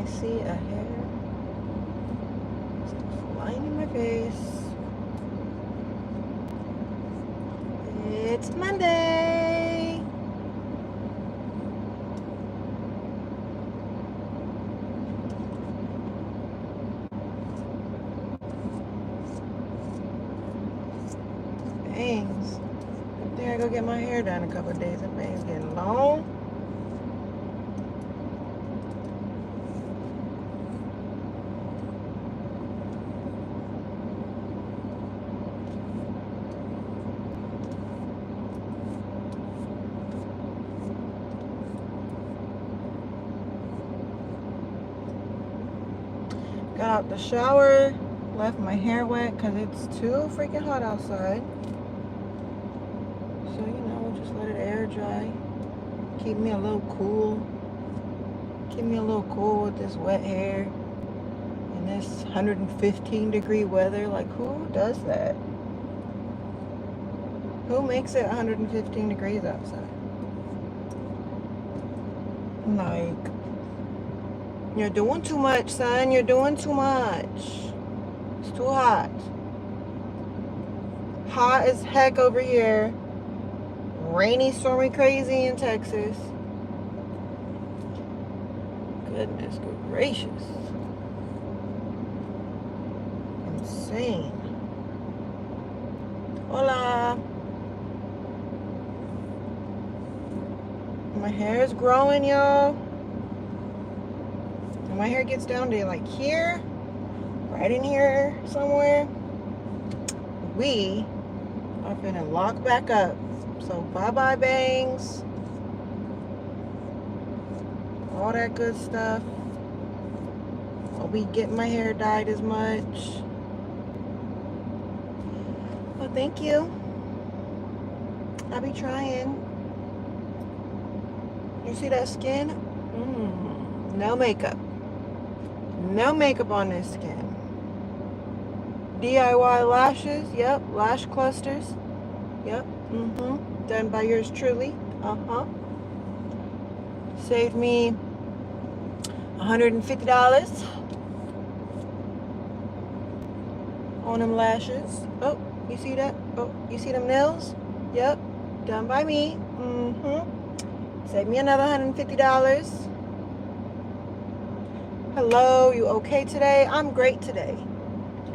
I see a hair flying in my face. It's Monday. Bangs. I think I go get my hair done in a couple of days. The bangs getting long. Got out the shower, left my hair wet because it's too freaking hot outside. So, we'll just let it air dry. Keep me a little cool. Keep me a little cool with this wet hair in this 115 degree weather. Like, who does that? Who makes it 115 degrees outside? Like, you're doing too much, son. You're doing too much. It's too hot. Hot as heck over here. Rainy, stormy, crazy in Texas. Goodness gracious. Insane. Hola. My hair is growing, y'all. And my hair gets down to like here, right in here somewhere. We are finna lock back up. So bye-bye bangs. All that good stuff. I'll be getting my hair dyed as much. Well, thank you. I'll be trying. You see that skin? No makeup. No makeup on this skin. DIY lashes. Yep. Lash clusters. Yep. Done by yours truly. Saved me $150 on them lashes. Oh, you see that? Oh, you see them nails? Yep. Done by me. Saved me another $150. Hello, you okay today? I'm great today.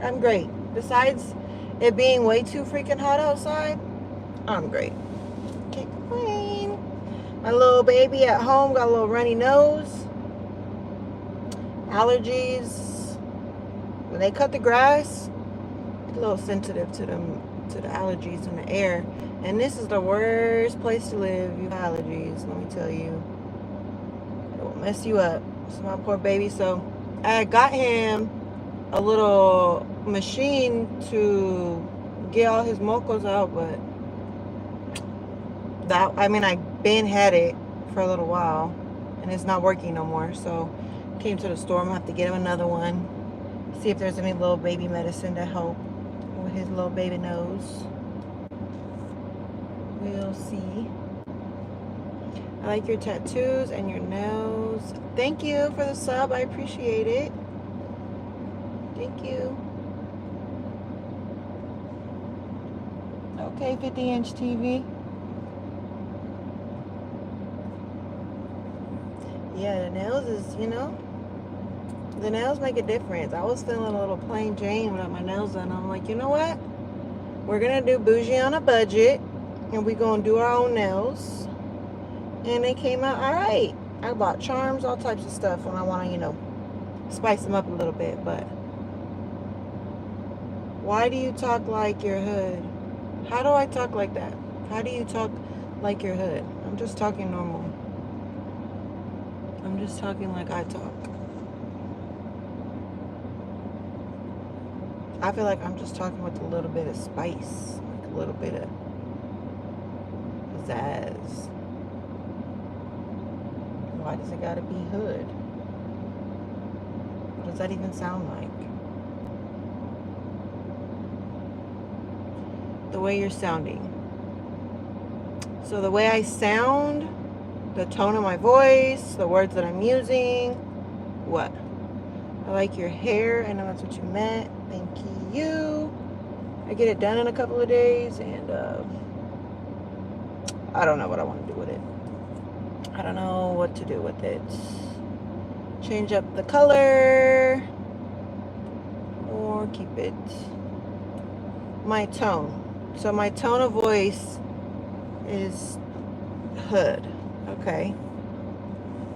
I'm great. Besides it being way too freaking hot outside, I'm great. Can't complain. My little baby at home got a little runny nose. Allergies. When they cut the grass, it's a little sensitive to the allergies in the air. And this is the worst place to live. You have allergies, let me tell you. It will mess you up. So my poor baby. So I got him a little machine to get all his mocos out, but I've been had it for a little while and it's not working no more. So came to the store. I'm gonna have to get him another one. See if there's any little baby medicine to help with his little baby nose. We'll see. I like your tattoos and your nails. Thank you for the sub. I appreciate it. Thank you. Okay, 50-inch TV. Yeah, the nails is, the nails make a difference. I was feeling a little plain Jane without my nails done. I'm like, you know what? We're going to do bougie on a budget. And we're going to do our own nails. And they came out all right. I bought charms, all types of stuff when I want to, spice them up a little bit. But why do you talk like your hood? How do I talk like that? How do you talk like your hood? I'm just talking normal. I'm just talking like I talk. I feel like I'm just talking with a little bit of spice. Like a little bit of pizzazz. Why does it gotta be hood? What does that even sound like? The way you're sounding. So the way I sound, the tone of my voice, the words that I'm using, What? I like your hair. I know that's what you meant. Thank you. I get it done in a couple of days, and I don't know what I want to do with it. I don't know what to do with it. Change up the color or keep it. My tone. So my tone of voice is hood. Okay.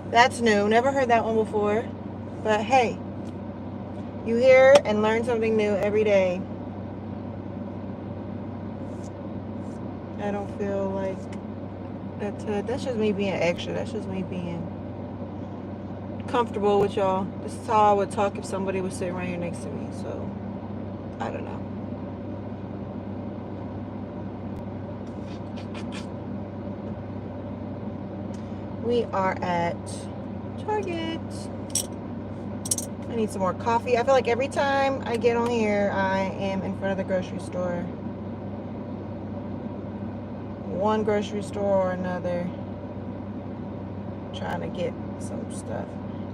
That's new. Never heard that one before. But hey, you hear and learn something new every day. I don't feel like that's hood. That's just me being extra. That's just me being comfortable with y'all. This is how I would talk if somebody was sitting right here next to me. So, I don't know. We are at Target. I need some more coffee. I feel like every time I get on here, I am in front of the grocery store. One grocery store or another. Trying to get some stuff.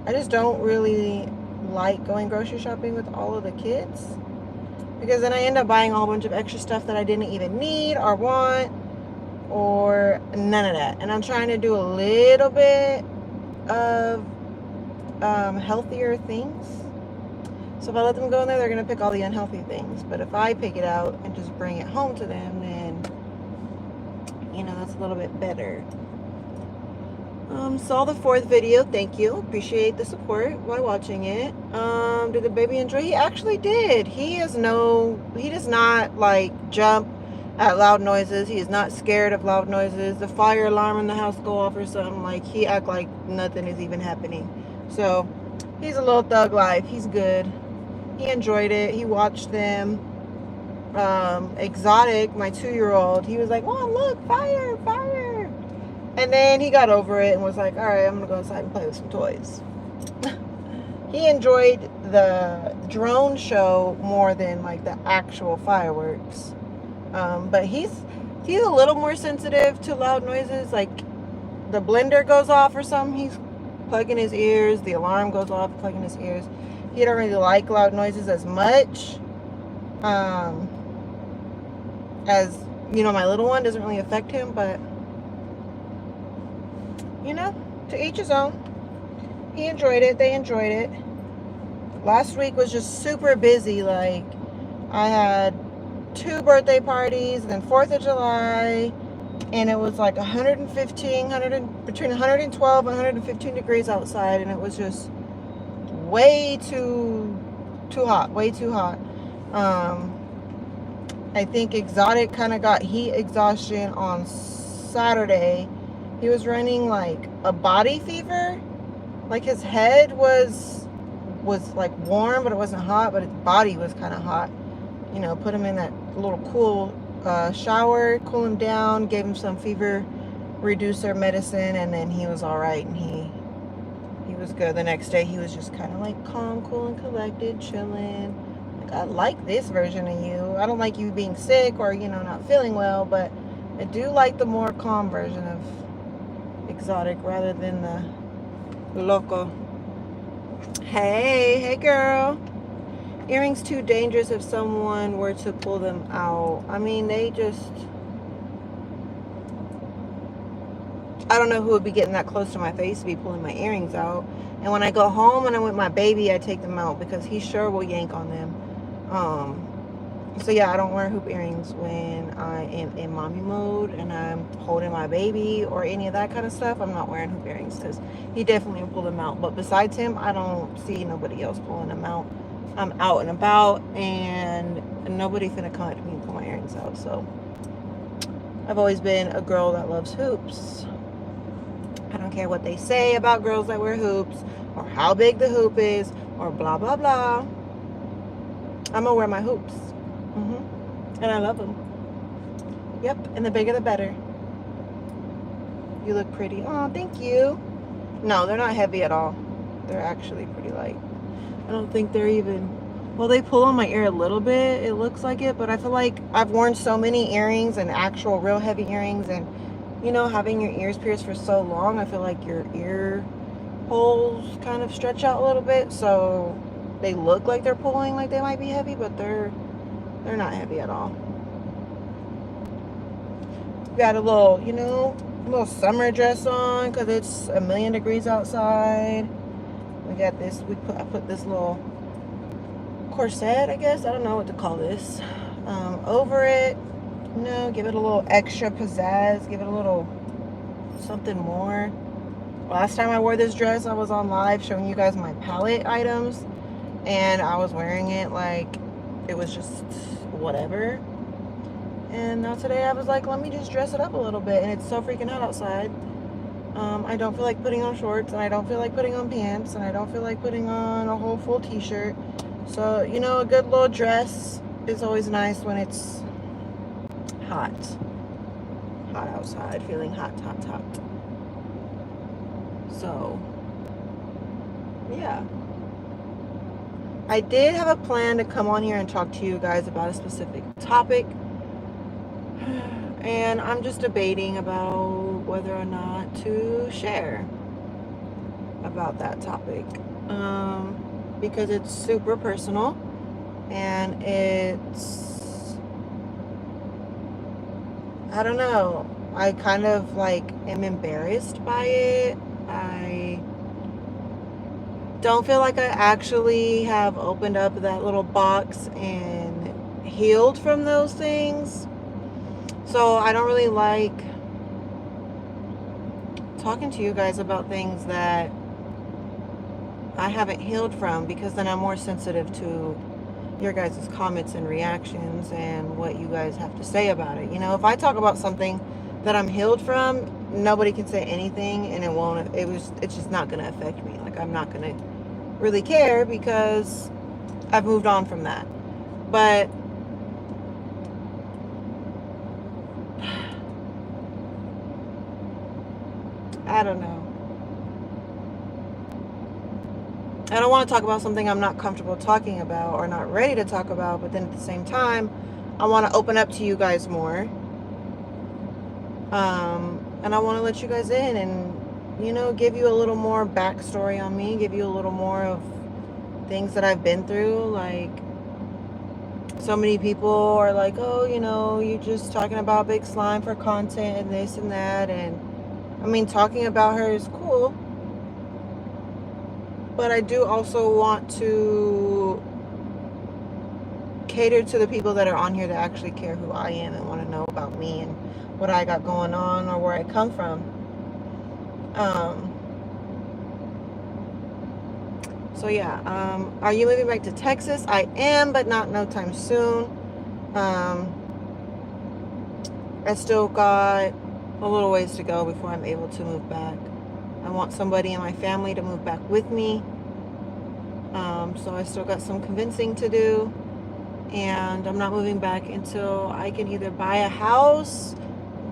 I just don't really like going grocery shopping with all of the kids, because then I end up buying a whole bunch of extra stuff that I didn't even need or want, or none of that. And I'm trying to do a little bit of healthier things. So if I let them go in there, they're going to pick all the unhealthy things. But if I pick it out and just bring it home to them, then, you know, that's a little bit better. Saw the 4th video. Thank you. Appreciate the support while watching it. Did the baby enjoy? He actually did. He does not like jump at loud noises. He is not scared of loud noises. The fire alarm in the house go off or something, like he act like nothing is even happening. So he's a little thug life. He's good. He enjoyed it. He watched them. Exotic, my 2-year-old, he was like, Mom, look, fire, fire. And then he got over it and was like, all right, I'm gonna go inside and play with some toys. He enjoyed the drone show more than like the actual fireworks. But he's a little more sensitive to loud noises. Like the blender goes off or something, he's plugging his ears. The alarm goes off, plugging his ears. He don't really like loud noises as much. As you know, my little one doesn't really affect him, but you know, to each his own. He enjoyed it. They enjoyed it. Last week was just super busy. Like, I had 2 birthday parties, and then 4th of July, and it was like between 112 and 115 degrees outside, and it was just way too hot. Way too hot. I think Exotic kind of got heat exhaustion on Saturday. He was running like a body fever. Like his head was like warm, but it wasn't hot, but his body was kind of hot. You know, put him in that little cool shower, cool him down, gave him some fever reducer medicine, and then he was all right, and he was good. The next day he was just kind of like calm, cool, and collected, chilling. Like, I like this version of you. I don't like you being sick or, you know, not feeling well, but I do like the more calm version of Exotic rather than the loco. Hey girl. Earrings too dangerous if someone were to pull them out. I mean, they just, I don't know who would be getting that close to my face to be pulling my earrings out. And when I go home and I'm with my baby, I take them out because he sure will yank on them. So yeah, I don't wear hoop earrings when I am in mommy mode and I'm holding my baby or any of that kind of stuff. I'm not wearing hoop earrings because he definitely will pull them out. But besides him, I don't see nobody else pulling them out. I'm out and about, and nobody finna come up to me and pull my earrings out. So I've always been a girl that loves hoops. I don't care what they say about girls that wear hoops or how big the hoop is or blah blah blah. I'm gonna wear my hoops. And I love them. Yep, and the bigger the better. You look pretty. Oh, thank you. No, they're not heavy at all. They're actually pretty light. I don't think they're even, well, they pull on my ear a little bit, it looks like it, but I feel like I've worn so many earrings and actual real heavy earrings, and you know, having your ears pierced for so long, I feel like your ear holes kind of stretch out a little bit, so they look like they're pulling like they might be heavy, but they're not heavy at all. Got a little, you know, little summer dress on because it's 1,000,000 degrees outside. We got this. I put this little corset, I guess. I don't know what to call this. Over it. You know, give it a little extra pizzazz. Give it a little something more. Last time I wore this dress, I was on live showing you guys my palette items, and I was wearing it like it was just whatever. And now today I was like, let me just dress it up a little bit, and it's so freaking hot outside. I don't feel like putting on shorts, and I don't feel like putting on pants, and I don't feel like putting on a whole full t-shirt. So, you know, a good little dress is always nice when it's hot outside, feeling hot. So, yeah. I did have a plan to come on here and talk to you guys about a specific topic, and I'm just debating about whether or not to share about that topic, because it's super personal, and it's, I don't know, I kind of like am embarrassed by it. I don't feel like I actually have opened up that little box and healed from those things. So I don't really like talking to you guys about things that I haven't healed from, because then I'm more sensitive to your guys' comments and reactions and what you guys have to say about it. You know, if I talk about something that I'm healed from, nobody can say anything, and it's just not going to affect me. Like, I'm not going to really care because I've moved on from that. But I don't know. I don't want to talk about something I'm not comfortable talking about or not ready to talk about, but then at the same time, I want to open up to you guys more. And I want to let you guys in and, you know, give you a little more backstory on me, give you a little more of things that I've been through. Like, so many people are like, oh, you know, you're just talking about Big Slime for content and this and that. And I mean, talking about her is cool, but I do also want to cater to the people that are on here that actually care who I am and want to know about me and what I got going on or where I come from. So yeah, are you moving back to Texas? I am, but not no time soon. I still got a little ways to go before I'm able to move back. I want somebody in my family to move back with me. So I still got some convincing to do, and I'm not moving back until I can either buy a house,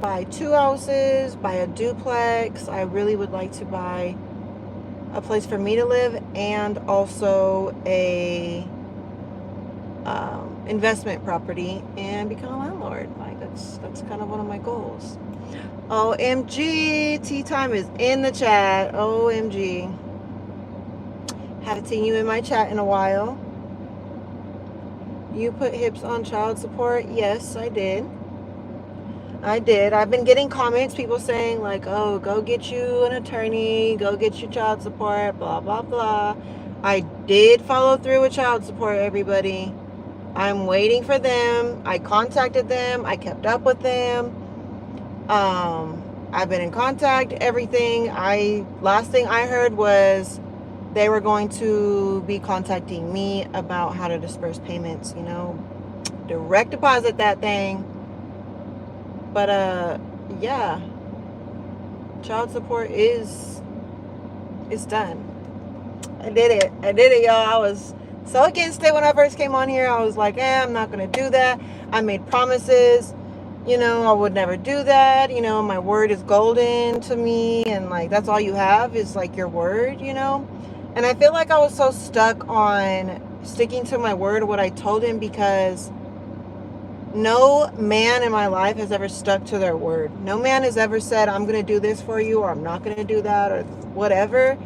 buy 2 houses, buy a duplex. I really would like to buy a place for me to live, and also a investment property, and become a landlord. Like, that's kind of one of my goals. OMG, tea time is in the chat. OMG, haven't seen you in my chat in a while. You put hips on child support? Yes, I did. I've been getting comments, people saying like, oh, go get you an attorney, go get you child support, blah, blah, blah. I did follow through with child support, everybody. I'm waiting for them. I contacted them. I kept up with them. I've been in contact, everything. Last thing I heard was they were going to be contacting me about how to disperse payments, you know, direct deposit that thing. But yeah, child support is done. I did it, y'all. I was so against it when I first came on here. I was like, I'm not gonna do that. I made promises, you know, I would never do that. You know, my word is golden to me, and like, that's all you have is like your word, you know. And I feel like I was so stuck on sticking to my word, what I told him, because no man in my life has ever stuck to their word. No man has ever said, I'm going to do this for you, or I'm not going to do that, or whatever.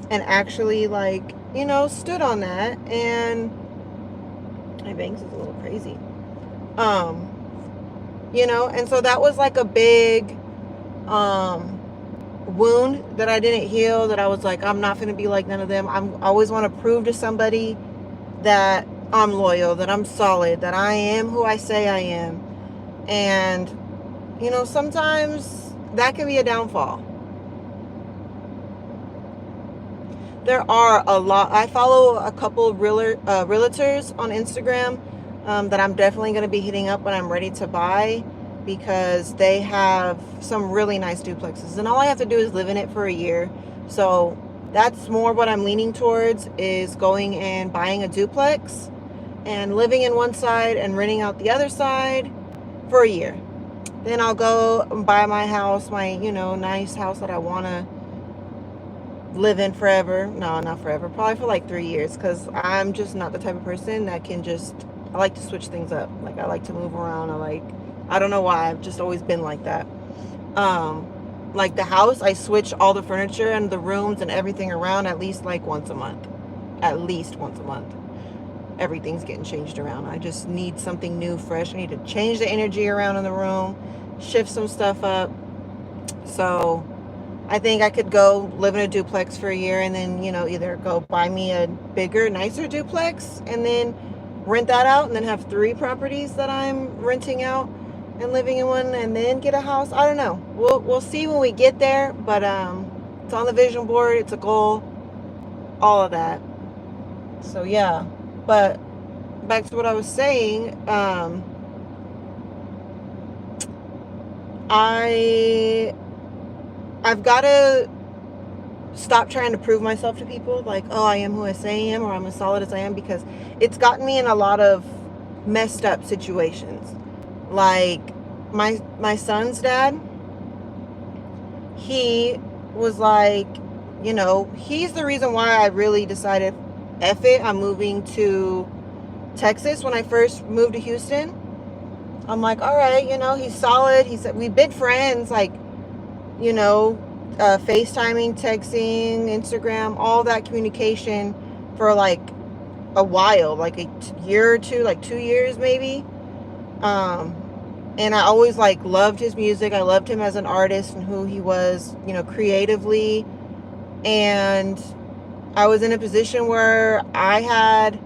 and actually, like, you know, stood on that. And my bangs is a little crazy. You know, and so that was like a big wound that I didn't heal, that I was like, I'm not going to be like none of them. I always want to prove to somebody that I'm loyal, that I'm solid, that I am who I say I am. And, you know, sometimes that can be a downfall. There are a lot. I follow a couple of realtors on Instagram that I'm definitely going to be hitting up when I'm ready to buy, because they have some really nice duplexes. And all I have to do is live in it for a year. So that's more what I'm leaning towards, is going and buying a duplex and living in one side and renting out the other side for a year. Then I'll go and buy my house, my, you know, nice house that I want to live in forever. No, not forever. Probably for like 3 years, because I'm just not the type of person that can just, I like to switch things up. Like, I like to move around. I don't know why. I've just always been like that. Like the house, I switch all the furniture and the rooms and everything around at least like once a month. At least once a month. Everything's getting changed around. I just need something new, fresh. I need to change the energy around in the room, shift some stuff up. So I think I could go live in a duplex for a year, and then, you know, either go buy me a bigger, nicer duplex and then rent that out, and then have 3 properties that I'm renting out and living in one, and then get a house. I don't know. We'll see when we get there, but it's on the vision board. It's a goal. All of that. So yeah. But back to what I was saying, I've got to stop trying to prove myself to people, like, oh, I am who I say I am, or I'm as solid as I am, because it's gotten me in a lot of messed up situations. Like my son's dad, he was like, you know, he's the reason why I really decided, F it, I'm moving to Texas. When I first moved to Houston, I'm like, all right, you know, he's solid. He said, we've been friends, like, you know, FaceTiming, texting, Instagram, all that communication for like a while, like a year or two, like 2 years maybe. And I always like loved his music. I loved him as an artist and who he was, you know, creatively. And I was in a position where I had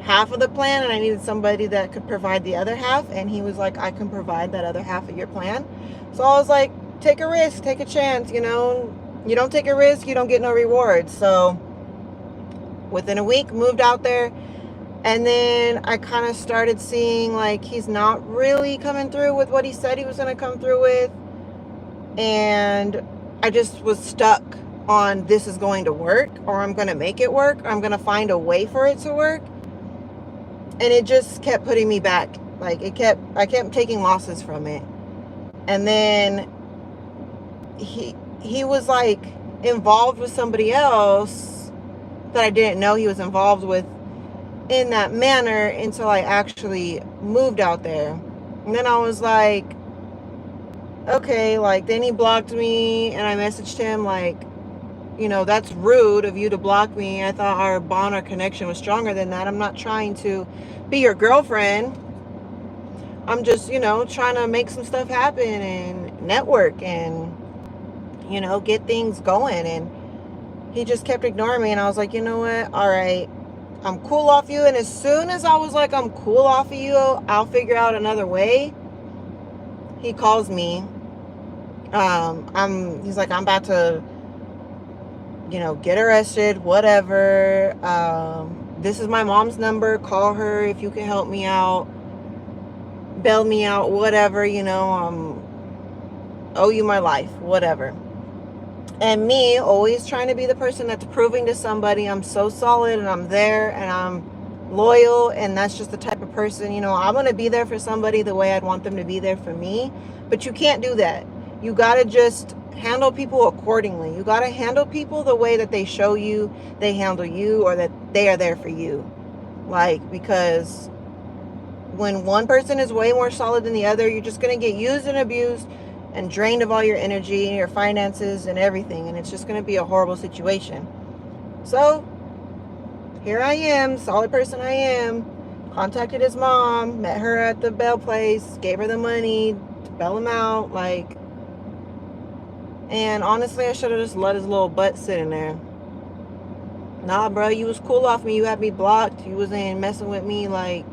half of the plan and I needed somebody that could provide the other half. And he was like, I can provide that other half of your plan. So I was like, take a risk, take a chance, you know. You don't take a risk, you don't get no reward. So within a week, moved out there. And then I kind of started seeing like he's not really coming through with what he said he was going to come through with. And I just was stuck on, this is going to work, or I'm going to make it work, or I'm going to find a way for it to work. And it just kept putting me back. Like I kept taking losses from it. And then he was like involved with somebody else that I didn't know he was involved with in that manner until I actually moved out there. And then I was like, okay, like, then he blocked me, and I messaged him like, you know, that's rude of you to block me. I thought our bond or connection was stronger than that. I'm not trying to be your girlfriend. I'm just, you know, trying to make some stuff happen and network and, you know, get things going. And he just kept ignoring me. And I was like, you know what? All right, I'm cool off you. And as soon as I was like, I'm cool off of you, I'll figure out another way, he calls me. He's like, I'm about to, you know, get arrested, whatever. This is my mom's number. Call her if you can help me out. Bail me out, whatever, you know, owe you my life, whatever. And me always trying to be the person that's proving to somebody I'm so solid and I'm there and I'm loyal, and that's just the type of person, you know, I'm going to be there for somebody the way I'd want them to be there for me. But you can't do that. You got to just handle people accordingly. You got to handle people the way that they show you they handle you, or that they are there for you. Like, because when one person is way more solid than the other, you're just going to get used and abused and drained of all your energy and your finances and everything. And it's just going to be a horrible situation. So here I am, solid person I am. Contacted his mom, met her at the bail place, gave her the money to bail him out. Like, and honestly, I should have just let his little butt sit in there. Nah, bro, you was cool off me. You had me blocked. You wasn't messing with me. Like,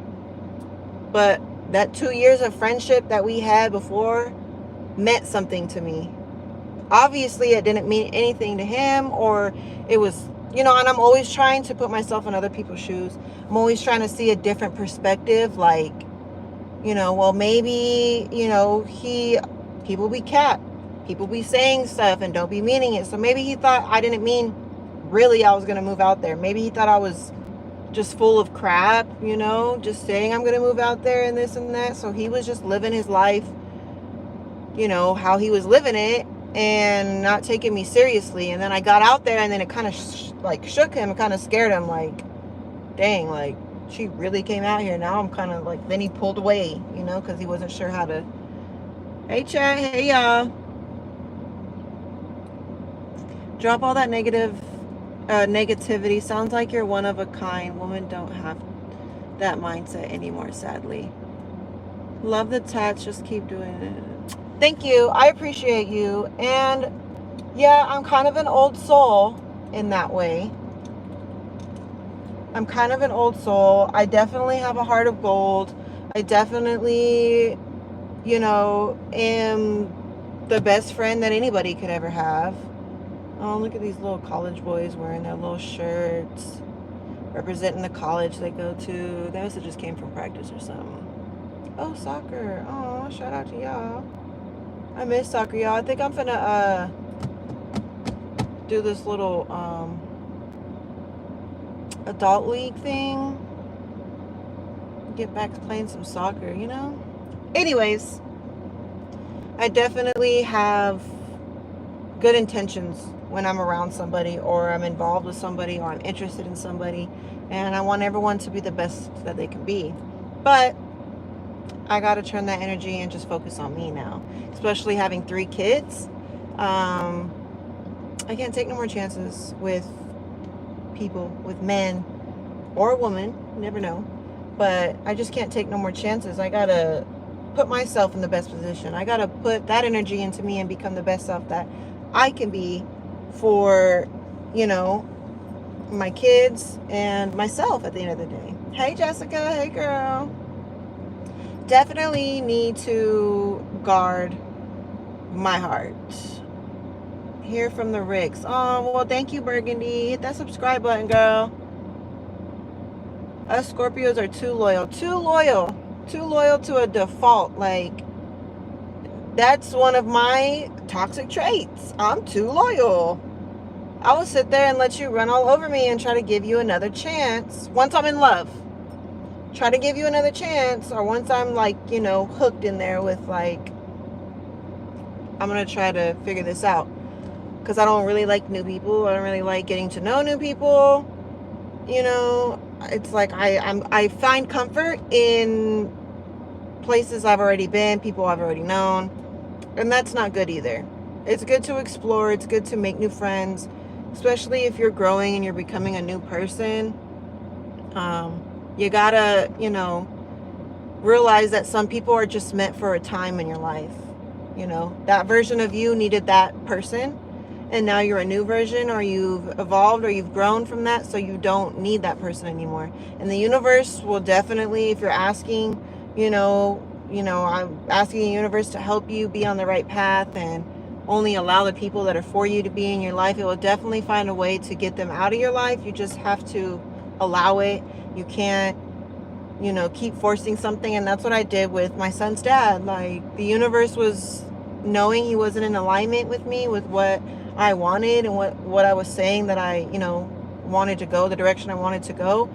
but that 2 years of friendship that we had before meant something to me. Obviously, it didn't mean anything to him, or it was, and I'm always trying to put myself in other people's shoes. I'm always trying to see a different perspective. Like, well, maybe, people be capped. People be saying stuff and don't be meaning it. So maybe he thought I didn't mean really I was going to move out there. Maybe he thought I was just full of crap, just saying I'm going to move out there and this and that. So he was just living his life, how he was living it and not taking me seriously. And then I got out there and then it kind of shook him, kind of scared him. Like, dang, like she really came out here. Now I'm kind of like, then he pulled away, because he wasn't sure how to. Hey, chat. Hey, y'all. Drop all that negativity. Sounds like you're one of a kind. Women don't have that mindset anymore, sadly. Love the tats. Just keep doing it. Thank you. I appreciate you. And yeah, I'm kind of an old soul in that way. I'm kind of an old soul. I definitely have a heart of gold. I definitely, am the best friend that anybody could ever have. Oh, look at these little college boys wearing their little shirts, representing the college they go to. They also just came from practice or something. Oh, soccer. Oh, shout out to y'all. I miss soccer, y'all. I think I'm finna do this little adult league thing. Get back to playing some soccer, Anyways, I definitely have good intentions when I'm around somebody, or I'm involved with somebody, or I'm interested in somebody, and I want everyone to be the best that they can be. But I got to turn that energy and just focus on me now, especially having 3 kids. I can't take no more chances with people, with men or a woman, you never know. But I just can't take no more chances. I got to put myself in the best position. I got to put that energy into me and become the best self that I can be for, my kids and myself at the end of the day. Hey, Jessica. Hey, girl. Definitely need to guard my heart. Hear from the Ricks. Oh, well, thank you, Burgundy. Hit that subscribe button, girl. Us Scorpios are too loyal to a default. Like, that's one of my toxic traits. I'm too loyal. I will sit there and let you run all over me and try to give you another chance once I'm in love. Try to give you another chance, or once I'm hooked in there with I'm gonna try to figure this out, because I don't really like new people. I don't really like getting to know new people. It's like I find comfort in places I've already been, people I've already known, and that's not good either. It's good to explore. It's good to make new friends, especially if you're growing and you're becoming a new person. You gotta, realize that some people are just meant for a time in your life. That version of you needed that person, and now you're a new version, or you've evolved, or you've grown from that, so you don't need that person anymore. And the universe will definitely, if you're asking, I'm asking the universe to help you be on the right path and only allow the people that are for you to be in your life. It will definitely find a way to get them out of your life. You just have to allow it. You can't, keep forcing something. And that's what I did with my son's dad. Like, the universe was knowing he wasn't in alignment with me, with what I wanted and what I was saying that I, wanted to go, the direction I wanted to go.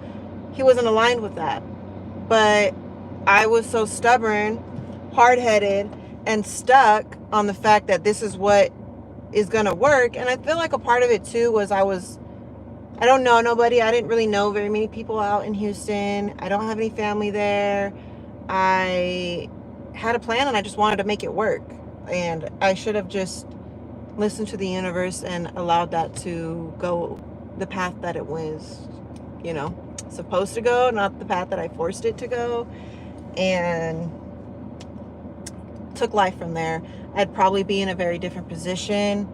He wasn't aligned with that. But I was so stubborn, hard-headed, and stuck on the fact that this is what is going to work. And I feel like a part of it too was I don't know nobody. I didn't really know very many people out in Houston. I don't have any family there. I had a plan and I just wanted to make it work. And I should have just listened to the universe and allowed that to go the path that it was, supposed to go, not the path that I forced it to go, and took life from there. I'd probably be in a very different position,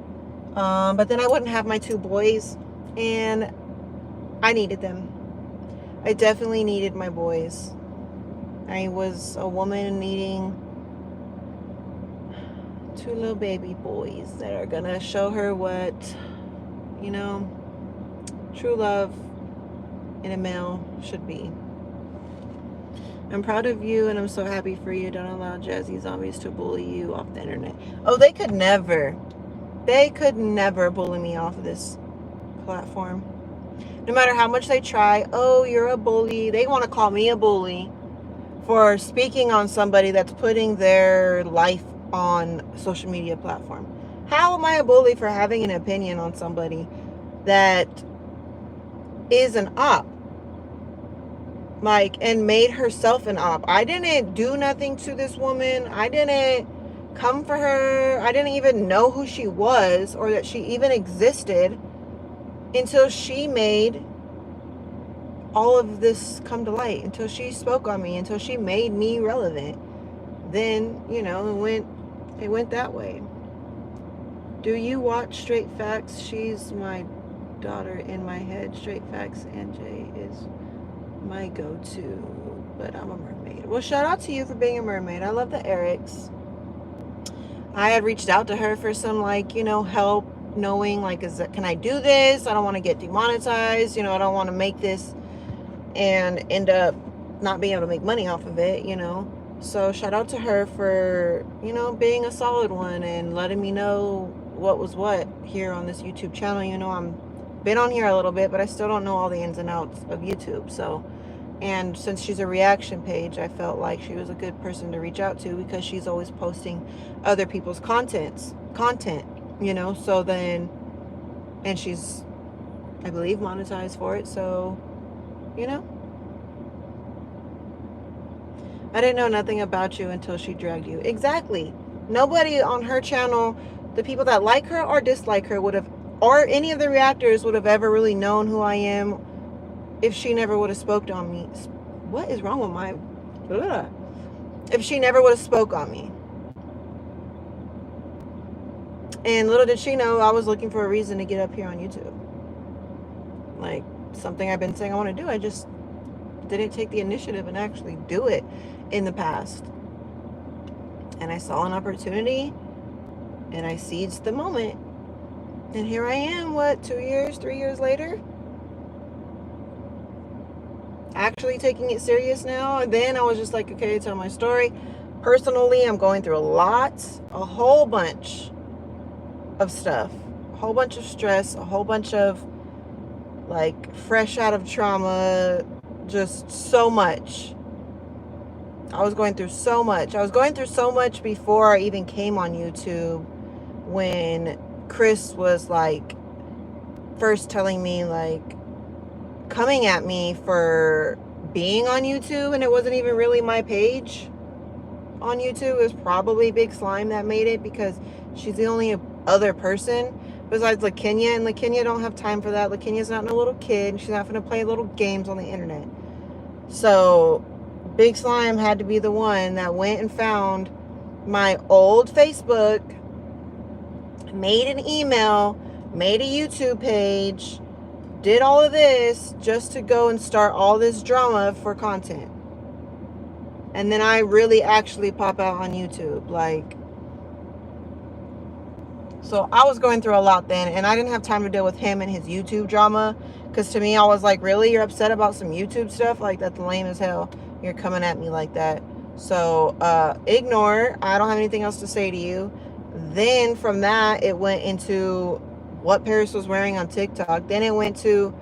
but then I wouldn't have my 2 boys, and I needed them. I definitely needed my boys. I was a woman needing 2 little baby boys that are gonna show her what, true love in a male should be. I'm proud of you, and I'm so happy for you. Don't allow Jazzy Zombies to bully you off the internet. Oh, they could never bully me off of this platform. No matter how much they try, oh, you're a bully. They want to call me a bully for speaking on somebody that's putting their life on social media platform. How am I a bully for having an opinion on somebody that is an op? And made herself an op. I didn't do nothing to this woman. I didn't come for her. I didn't even know who she was or that she even existed until she made all of this come to light, until she spoke on me, until she made me relevant. Then, it went that way. Do you watch Straight Facts? She's my daughter in my head. Straight Facts, NJ is my go-to, but I'm a mermaid. Well, shout out to you for being a mermaid. I love the Erics. I had reached out to her for some help knowing can I do this? I don't want to get demonetized. I don't want to make this and end up not being able to make money off of it, So shout out to her for, being a solid one and letting me know what was what here on this YouTube channel. I'm been on here a little bit, but I still don't know all the ins and outs of YouTube. So, and since she's a reaction page, I felt like she was a good person to reach out to because she's always posting other people's content, so then, and she's, I believe, monetized for it. So, I didn't know nothing about you until she dragged you. Exactly. Nobody on her channel, the people that like her or dislike her or any of the reactors would have ever really known who I am if she never would have spoke on me. What is wrong with my... Ugh. If she never would have spoke on me. And little did she know I was looking for a reason to get up here on YouTube. Something I've been saying I want to do. I just didn't take the initiative and actually do it in the past. And I saw an opportunity and I seized the moment. And here I am, 3 years later? Actually taking it serious now. And then I was just like, okay, tell my story. Personally, I'm going through a whole bunch of stuff. A whole bunch of stress, a whole bunch of fresh out of trauma, just so much. I was going through so much. I was going through so much before I even came on YouTube, when Chris was first telling me coming at me for being on YouTube, and it wasn't even really my page on YouTube. It was probably Big Slime that made it because she's the only other person besides LaKenya, and LaKenya don't have time for that. LaKenya's not no little kid. She's not going to play little games on the internet. So Big Slime had to be the one that went and found my old Facebook, made an email, made a YouTube page, did all of this just to go and start all this drama for content. And then I really actually pop out on YouTube. So I was going through a lot then, and I didn't have time to deal with him and his YouTube drama. Because to me, I was like, really? You're upset about some YouTube stuff? That's lame as hell. You're coming at me like that. So ignore. I don't have anything else to say to you. Then from that, it went into what Paris was wearing on TikTok. Then it went to,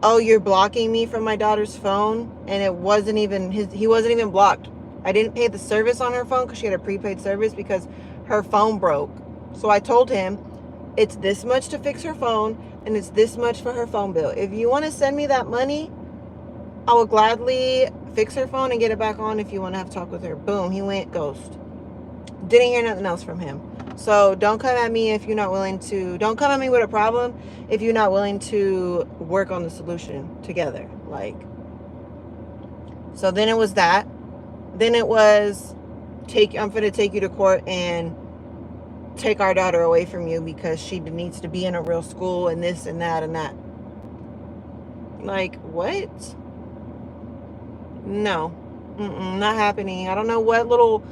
oh, you're blocking me from my daughter's phone. And it wasn't even he wasn't even blocked. I didn't pay the service on her phone because she had a prepaid service because her phone broke. So I told him it's this much to fix her phone and it's this much for her phone bill. If you want to send me that money, I will gladly fix her phone and get it back on if you want to have a talk with her. Boom, he went ghost. Didn't hear nothing else from him. So don't come at me if you're not willing to, don't come at me with a problem if you're not willing to work on the solution together. Like, so then it was that. Then it was, I'm going to take you to court and take our daughter away from you because she needs to be in a real school and this and that and that. Like, what? No. Not happening. I don't know what little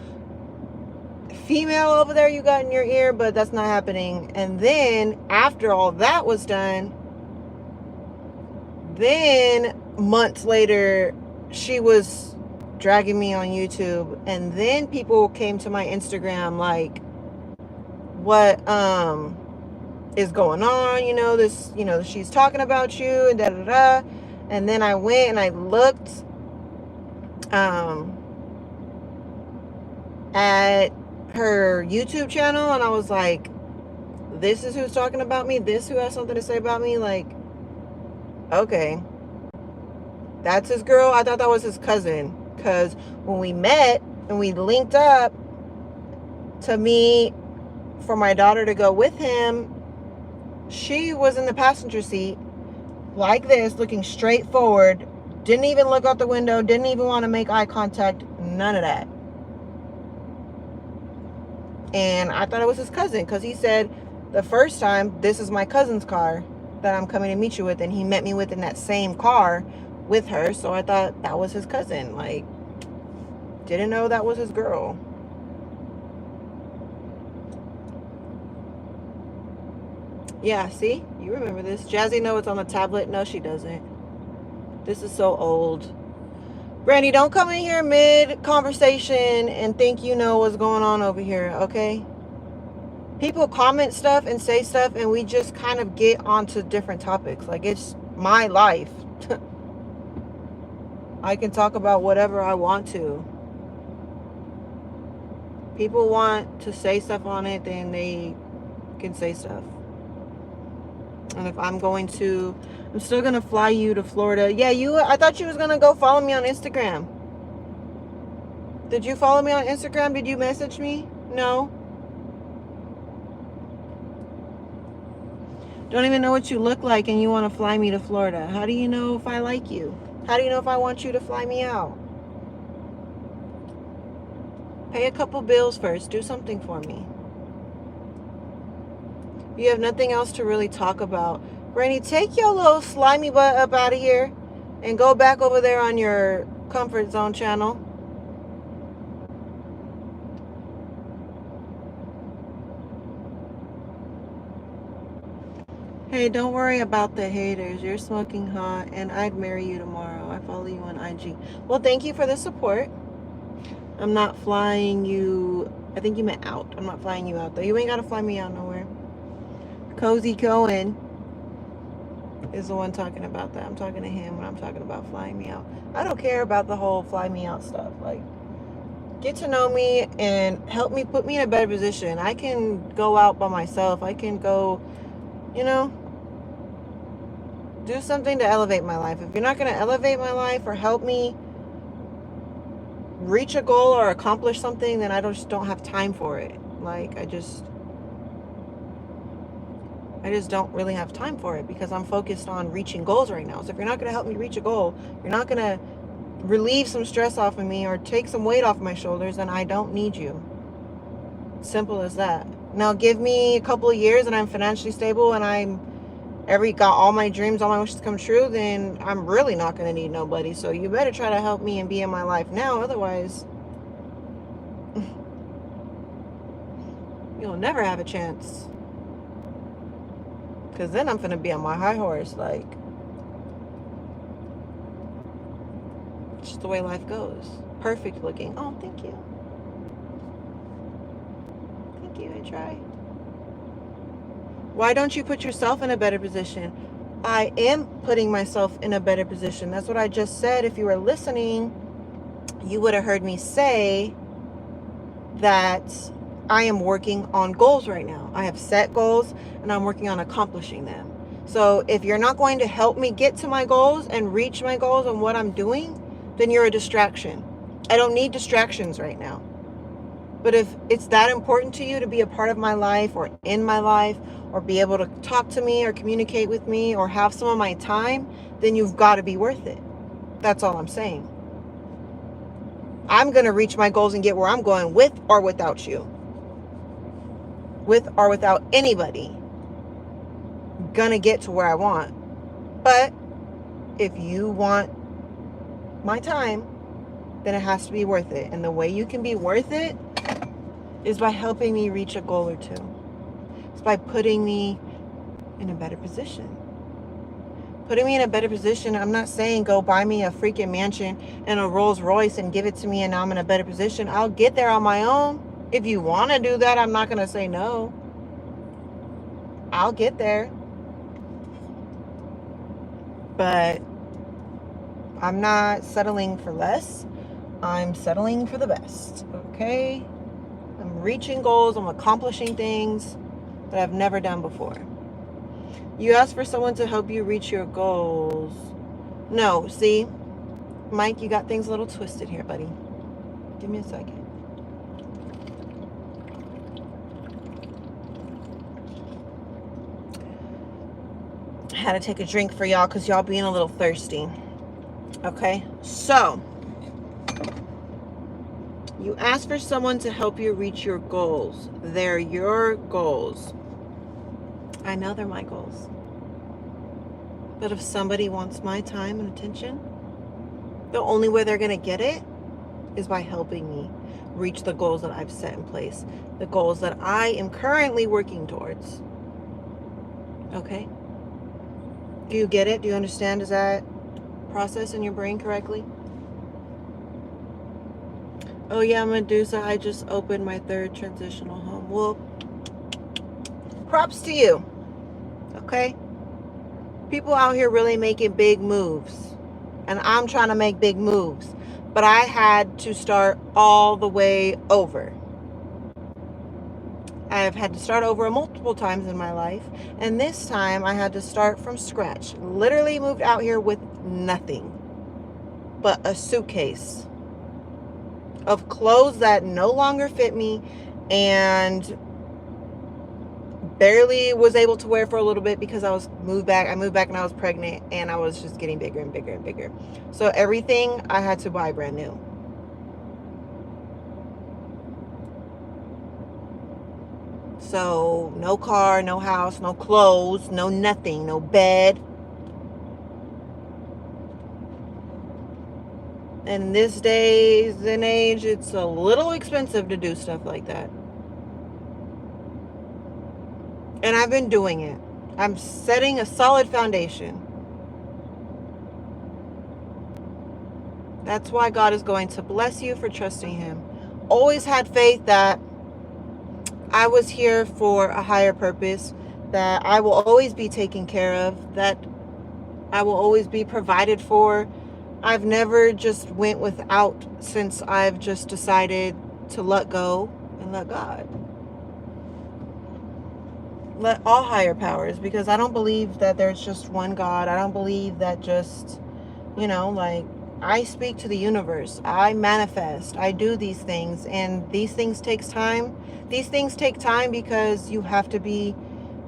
female over there you got in your ear, but that's not happening. And then after all that was done, then months later, she was dragging me on YouTube, and then people came to my Instagram like, what is going on? You know, this, you know, she's talking about you and da da da. And then I went and I looked at her YouTube channel, and I was like, this is who's talking about me, this who has something to say about me. Like, okay, that's his girl. I thought that was his cousin, because when we met and we linked up to meet for my daughter to go with him, she was in the passenger seat like this, looking straight forward, didn't even look out the window, didn't even want to make eye contact, none of that. And I thought it was his cousin, because he said the first time, this is my cousin's car that I'm coming to meet you with, and he met me with in that same car with her. So I thought that was his cousin. Like, didn't know that was his girl. Yeah, see? You remember this. Jazzy know it's on the tablet. No, she doesn't. This is so old. Brandy, don't come in here mid-conversation and think you know what's going on over here, okay? People comment stuff and say stuff, and we just kind of get onto different topics. Like, it's my life. I can talk about whatever I want to. People want to say stuff on it, then they can say stuff. And if I'm still going to fly you to Florida. Yeah, I thought you was going to go follow me on Instagram. Did you follow me on Instagram? Did you message me? No. Don't even know what you look like, and you want to fly me to Florida. How do you know if I like you? How do you know if I want you to fly me out? Pay a couple bills first. Do something for me. You have nothing else to really talk about. Brandy, take your little slimy butt up out of here and go back over there on your comfort zone channel. Hey, don't worry about the haters. You're smoking hot, and I'd marry you tomorrow. I follow you on IG. Well, thank you for the support. I'm not flying you. I think you meant out. I'm not flying you out, though. You ain't got to fly me out nowhere. Cozy Cohen is the one talking about that. I'm talking to him when I'm talking about flying me out. I don't care about the whole fly me out stuff. Like, get to know me and help me, put me in a better position. I can go out by myself. I can go, you know, do something to elevate my life. If you're not going to elevate my life or help me reach a goal or accomplish something, then I just don't have time for it. Like, I just don't really have time for it, because I'm focused on reaching goals right now. So if you're not going to help me reach a goal, you're not going to relieve some stress off of me or take some weight off my shoulders, then I don't need you. Simple as that. Now give me a couple of years and I'm financially stable and I'm got all my dreams, all my wishes come true, then I'm really not going to need nobody. So you better try to help me and be in my life now. Otherwise, you'll never have a chance. Because then I'm going to be on my high horse. Like, it's just the way life goes. Perfect looking. Oh, thank you. Thank you. I try. Why don't you put yourself in a better position? I am putting myself in a better position. That's what I just said. If you were listening, you would have heard me say that I am working on goals right now. I have set goals and I'm working on accomplishing them. So if you're not going to help me get to my goals and reach my goals and what I'm doing, then you're a distraction. I don't need distractions right now. But if it's that important to you to be a part of my life or in my life or be able to talk to me or communicate with me or have some of my time, then you've got to be worth it. That's all I'm saying. I'm going to reach my goals and get where I'm going with or without you. With or without anybody. Gonna get to where I want. But if you want my time, then it has to be worth it. And the way you can be worth it is by helping me reach a goal or two. It's by putting me in a better position. Putting me in a better position, I'm not saying go buy me a freaking mansion and a Rolls Royce and give it to me and now I'm in a better position. I'll get there on my own. If you want to do that, I'm not going to say no. I'll get there. But I'm not settling for less. I'm settling for the best, okay? I'm reaching goals. I'm accomplishing things that I've never done before. You ask for someone to help you reach your goals. No, see, Mike, you got things a little twisted here, buddy. Give me a second. I had to take a drink for y'all because y'all being a little thirsty. Okay, so you ask for someone to help you reach your goals. They're your goals. I know they're my goals. But if somebody wants my time and attention, the only way they're going to get it is by helping me reach the goals that I've set in place, the goals that I am currently working towards. Okay? Do you get it? Do you understand? Is that process in your brain correctly? Oh yeah, Medusa, I just opened my 3rd transitional home. Well, props to you. Okay? People out here really making big moves. And I'm trying to make big moves. But I had to start all the way over. I've had to start over multiple times in my life. And this time I had to start from scratch. Literally moved out here with nothing but a suitcase of clothes that no longer fit me and barely was able to wear for a little bit because I moved back and I was pregnant and I was just getting bigger and bigger and bigger. So everything I had to buy brand new. So no car, no house, no clothes, no nothing, no bed. And this days and age, it's a little expensive to do stuff like that. And I've been doing it. I'm setting a solid foundation. That's why God is going to bless you for trusting Him. Always had faith that I was here for a higher purpose, that I will always be taken care of, that I will always be provided for. I've never just went without since I've just decided to let go and let God. Let all higher powers, because I don't believe that there's just one God. I don't believe that just, like, I speak to the universe. I manifest. I do these things, and these things takes time. These things take time because you have to be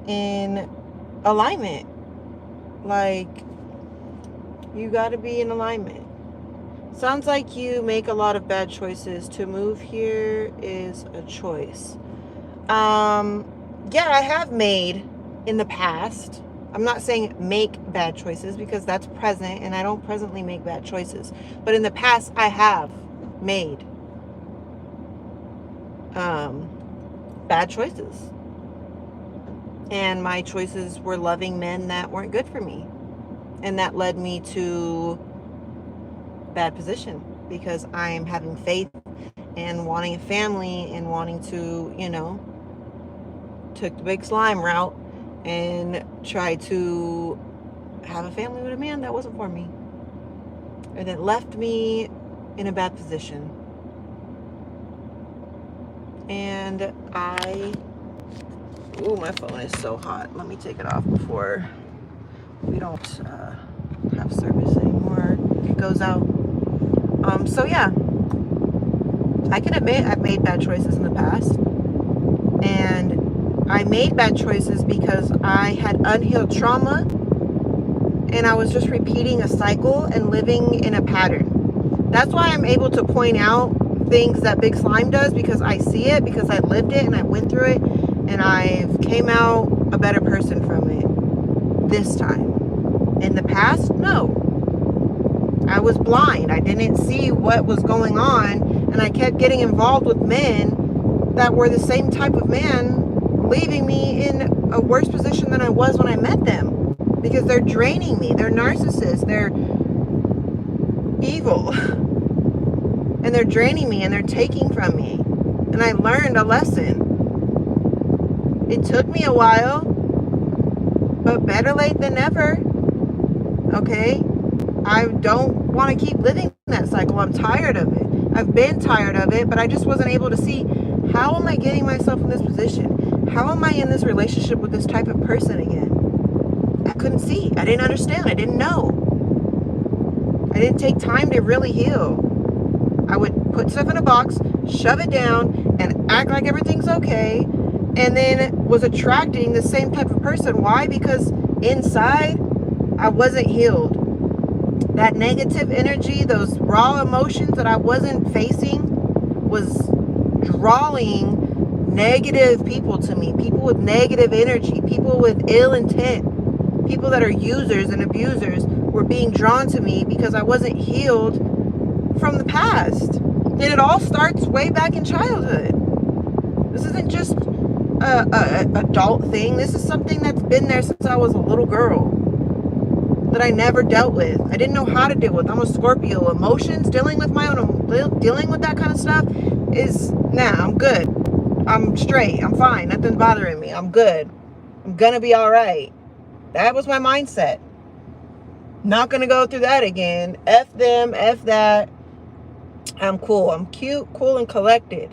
in alignment. Like, you got to be in alignment. Sounds like you make a lot of bad choices. To move here is a choice. Yeah, I have made in the past. I'm not saying make bad choices because that's present and I don't presently make bad choices. But in the past, I have made bad choices. And my choices were loving men that weren't good for me. And that led me to bad position because I'm having faith and wanting a family and wanting to, took the big slime route and tried to have a family with a man that wasn't for me. And it left me in a bad position. And my phone is so hot. Let me take it off before we don't have service anymore. It goes out. So yeah. I can admit I've made bad choices in the past. And I made bad choices because I had unhealed trauma and I was just repeating a cycle and living in a pattern. That's why I'm able to point out things that Big Slime does, because I see it, because I lived it and I went through it, and I came out a better person from it this time. In the past, no. I was blind. I didn't see what was going on, and I kept getting involved with men that were the same type of man, leaving me in a worse position than I was when I met them, because they're draining me. They're narcissists. They're evil. And they're draining me and they're taking from me. And I learned a lesson. It took me a while, but better late than never. Okay? I don't want to keep living that cycle. I'm tired of it. I've been tired of it, but I just wasn't able to see, how am I getting myself in this position? How am I in this relationship with this type of person again? I couldn't see. I didn't understand. I didn't know. I didn't take time to really heal. I would put stuff in a box, shove it down, and act like everything's okay, and then was attracting the same type of person. Why? Because inside, I wasn't healed. That negative energy, those raw emotions that I wasn't facing, was drawing negative people to me. People with negative energy, people with ill intent, people that are users and abusers were being drawn to me because I wasn't healed from the past. And it all starts way back in childhood. This isn't just a adult thing. This is something that's been there since I was a little girl, that I never dealt with. I didn't know how to deal with. I'm a Scorpio. Emotions, dealing with my own, dealing with that kind of stuff is, I'm good. I'm straight. I'm fine. Nothing's bothering me. I'm good. I'm gonna be all right. That was my mindset. Not gonna go through that again. F them, F that. I'm cool. I'm cute, cool, and collected.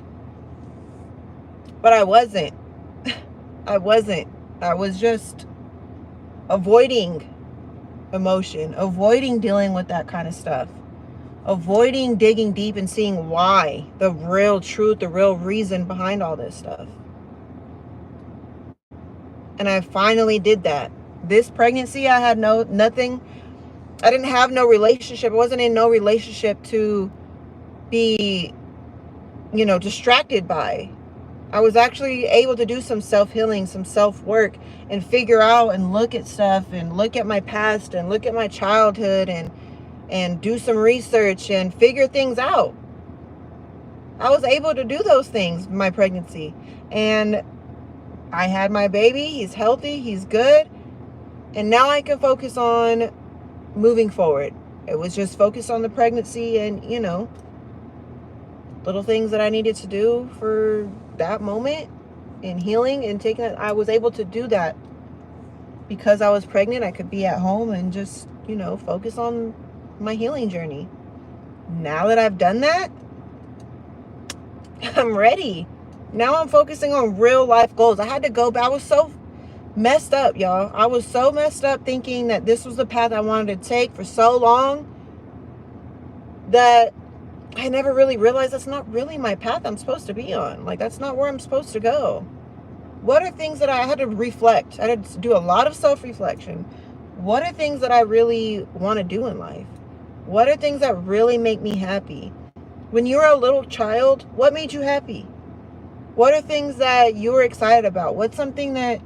But I wasn't. I wasn't. I was just avoiding emotion, avoiding dealing with that kind of stuff, avoiding digging deep and seeing why, the real truth, the real reason behind all this stuff. And I finally did that. This pregnancy, I had nothing. I didn't have no relationship. I wasn't in no relationship to be, distracted by. I was actually able to do some self-healing, some self-work, and figure out and look at stuff and look at my past and look at my childhood and do some research and figure things out. I was able to do those things in my pregnancy. And I had my baby. He's healthy. He's good. And now I can focus on moving forward. It was just focus on the pregnancy and, little things that I needed to do for that moment and healing and taking it. I was able to do that because I was pregnant. I could be at home and just, focus on my healing journey. Now that I've done that, I'm ready. Now I'm focusing on real life goals. I had to go back. I was so messed up, y'all. I was so messed up thinking that this was the path I wanted to take for so long that I never really realized that's not really my path I'm supposed to be on. Like, that's not where I'm supposed to go. What are things that I had to reflect? I had to do a lot of self-reflection. What are things that I really want to do in life? What are things that really make me happy? When you were a little child, what made you happy? What are things that you were excited about? What's something that,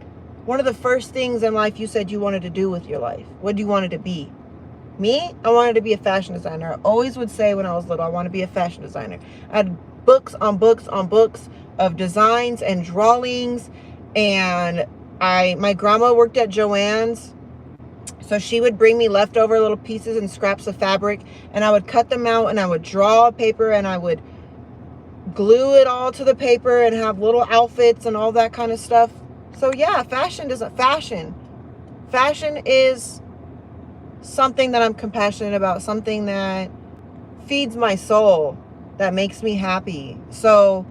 one of the first things in life you said you wanted to do with your life? What do you want it to be? Me, I wanted to be a fashion designer. I always would say when I was little, I want to be a fashion designer. I had books on books on books of designs and drawings. And my grandma worked at Joann's. So she would bring me leftover little pieces and scraps of fabric. And I would cut them out and I would draw paper and I would glue it all to the paper and have little outfits and all that kind of stuff. So yeah, fashion is something that I'm compassionate about, something that feeds my soul, that makes me happy. So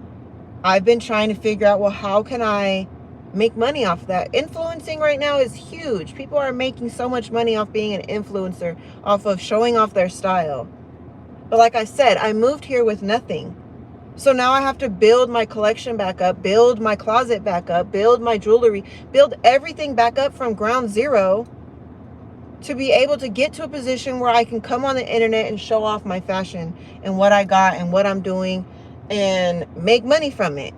I've been trying to figure out, well, how can I make money off of that? Influencing right now is huge. People are making so much money off being an influencer, off of showing off their style. But like I said, I moved here with nothing. So now I have to build my collection back up, build my closet back up, build my jewelry, build everything back up from ground zero to be able to get to a position where I can come on the internet and show off my fashion and what I got and what I'm doing and make money from it.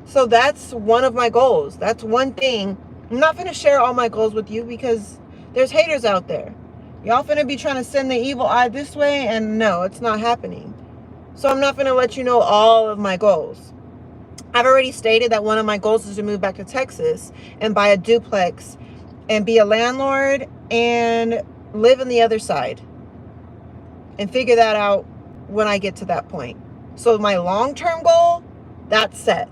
So that's one of my goals. That's one thing. I'm not going to share all my goals with you because there's haters out there. Y'all finna be trying to send the evil eye this way, and no, it's not happening. So I'm not finna let you know all of my goals. I've already stated that one of my goals is to move back to Texas and buy a duplex and be a landlord and live on the other side and figure that out when I get to that point. So my long-term goal, that's set.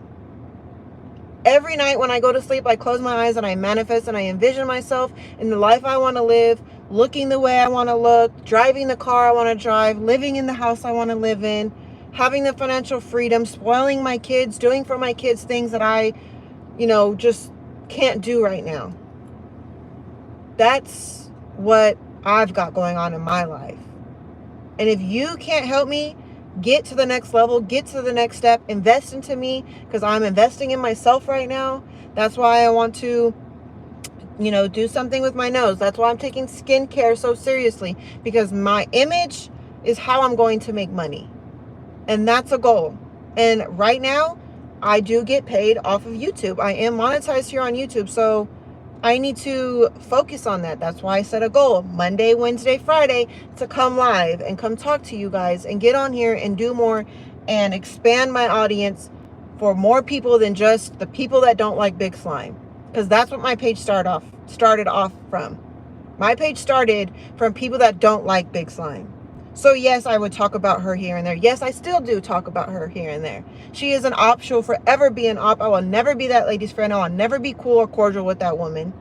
Every night when I go to sleep, I close my eyes and I manifest and I envision myself in the life I want to live, looking the way I want to look, driving the car I want to drive, living in the house I want to live in, having the financial freedom, spoiling my kids, doing for my kids things that I, just can't do right now. That's what I've got going on in my life. And if you can't help me get to the next level, get to the next step, invest into me, because I'm investing in myself right now. That's why I want to, do something with my nose. That's why I'm taking skincare so seriously, because my image is how I'm going to make money. And that's a goal. And right now, I do get paid off of YouTube. I am monetized here on YouTube. So I need to focus on that. That's why I set a goal Monday, Wednesday, Friday to come live and come talk to you guys and get on here and do more and expand my audience for more people than just the people that don't like Big Slime. Because that's what my page started off from. My page started from people that don't like Big Slime. So yes, I would talk about her here and there. Yes, I still do talk about her here and there. She is an op. She'll forever be an op. I will never be that lady's friend. I will never be cool or cordial with that woman.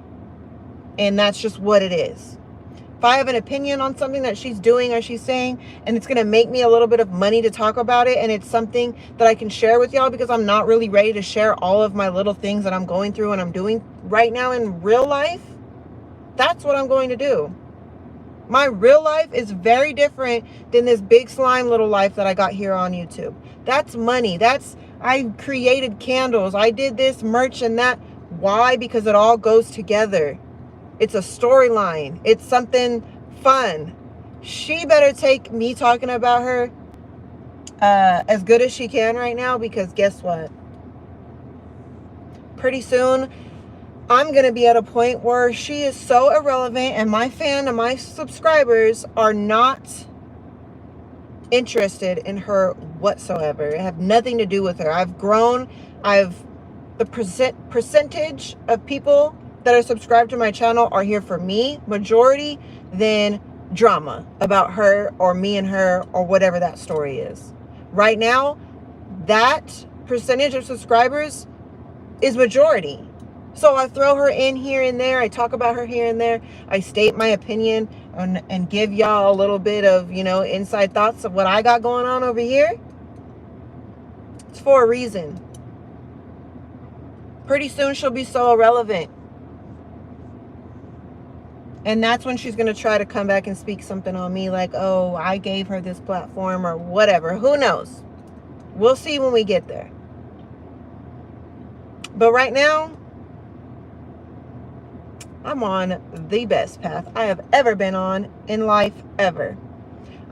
And that's just what it is. If I have an opinion on something that she's doing or she's saying, and it's going to make me a little bit of money to talk about it, and it's something that I can share with y'all, because I'm not really ready to share all of my little things that I'm going through and I'm doing right now in real life, that's what I'm going to do. My real life is very different than this Big Slime little life that I got here on YouTube. That's money. I created candles. I did this merch and that. Why? Because it all goes together. It's a storyline. It's something fun. She better take me talking about her as good as she can right now, because guess what? Pretty soon, I'm going to be at a point where she is so irrelevant and my fan and my subscribers are not interested in her whatsoever. It have nothing to do with her. I've grown. The percentage of people that are subscribed to my channel are here for me, majority, than drama about her or me and her or whatever that story is. Right now, that percentage of subscribers is majority. So I throw her in here and there. I talk about her here and there. I state my opinion and give y'all a little bit of, inside thoughts of what I got going on over here. It's for a reason. Pretty soon she'll be so irrelevant. And that's when she's going to try to come back and speak something on me like, oh, I gave her this platform or whatever. Who knows? We'll see when we get there. But right now, I'm on the best path I have ever been on in life, ever.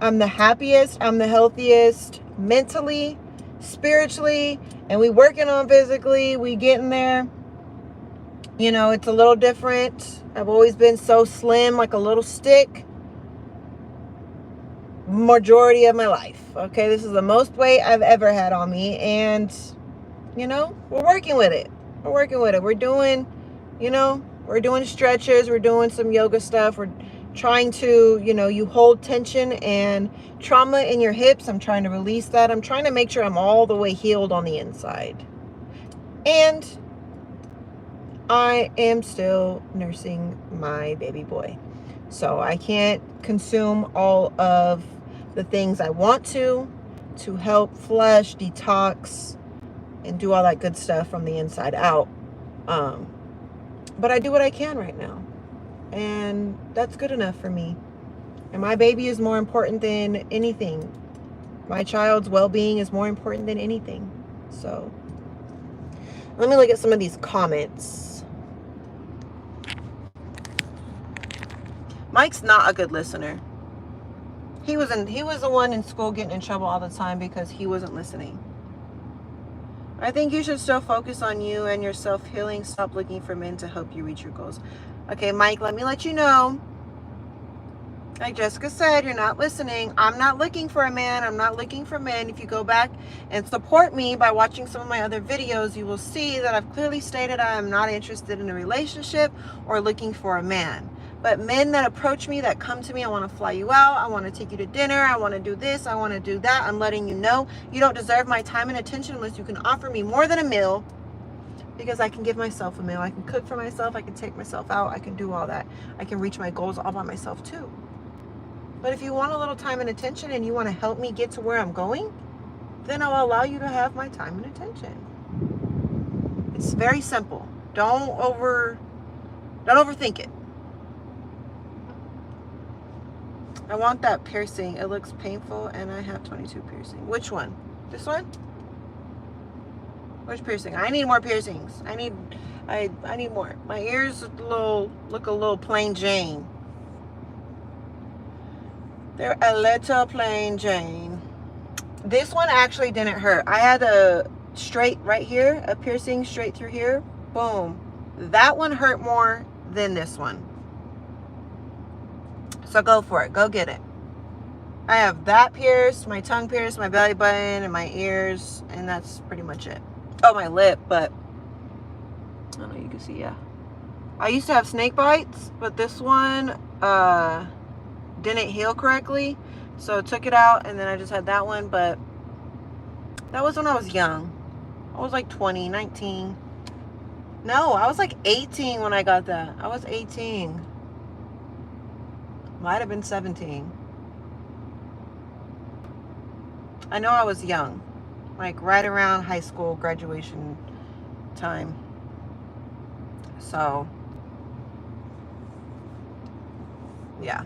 I'm the happiest. I'm the healthiest mentally, spiritually, and we working on physically. We getting there. It's a little different. I've always been so slim, like a little stick, majority of my life. Okay, this is the most weight I've ever had on me, and we're working with it. We're doing, we're doing stretches. We're doing some yoga stuff. We're trying to, you hold tension and trauma in your hips. I'm trying to release that. I'm trying to make sure I'm all the way healed on the inside. And I am still nursing my baby boy. So I can't consume all of the things I want to help flush, detox, and do all that good stuff from the inside out. But I do what I can right now. And that's good enough for me. And my baby is more important than anything. My child's well-being is more important than anything. So let me look at some of these comments. Mike's not a good listener. He was the one in school getting in trouble all the time because he wasn't listening. I think you should still focus on you and your self-healing. Stop looking for men to help you reach your goals. Okay, Mike, let me let you know. Like Jessica said, you're not listening. I'm not looking for a man. I'm not looking for men. If you go back and support me by watching some of my other videos, you will see that I've clearly stated I am not interested in a relationship or looking for a man. But men that approach me, that come to me, I want to fly you out, I want to take you to dinner, I want to do this, I want to do that, I'm letting you know you don't deserve my time and attention unless you can offer me more than a meal, because I can give myself a meal. I can cook for myself, I can take myself out, I can do all that. I can reach my goals all by myself too. But if you want a little time and attention and you want to help me get to where I'm going, then I'll allow you to have my time and attention. It's very simple. Don't overthink it. I want that piercing. It looks painful and I have 22 piercing. Which one? This one? Which piercing? I need more piercings. I need more. My ears look a little plain Jane. They're a little plain Jane. This one actually didn't hurt. I had a straight right here, a piercing straight through here. Boom. That one hurt more than this one. So go for it. Go get it. I have that pierced, my tongue pierced, my belly button, and my ears, and that's pretty much it. Oh, my lip, but I don't know, you can see, yeah. I used to have snake bites, but this one didn't heal correctly, so I took it out, and then I just had that one. But that was when I was young. I was like 20, 19. No, I was like 18 when I got that. I was 18. Might have been 17. I know I was young, like right around high school graduation time. So, yeah.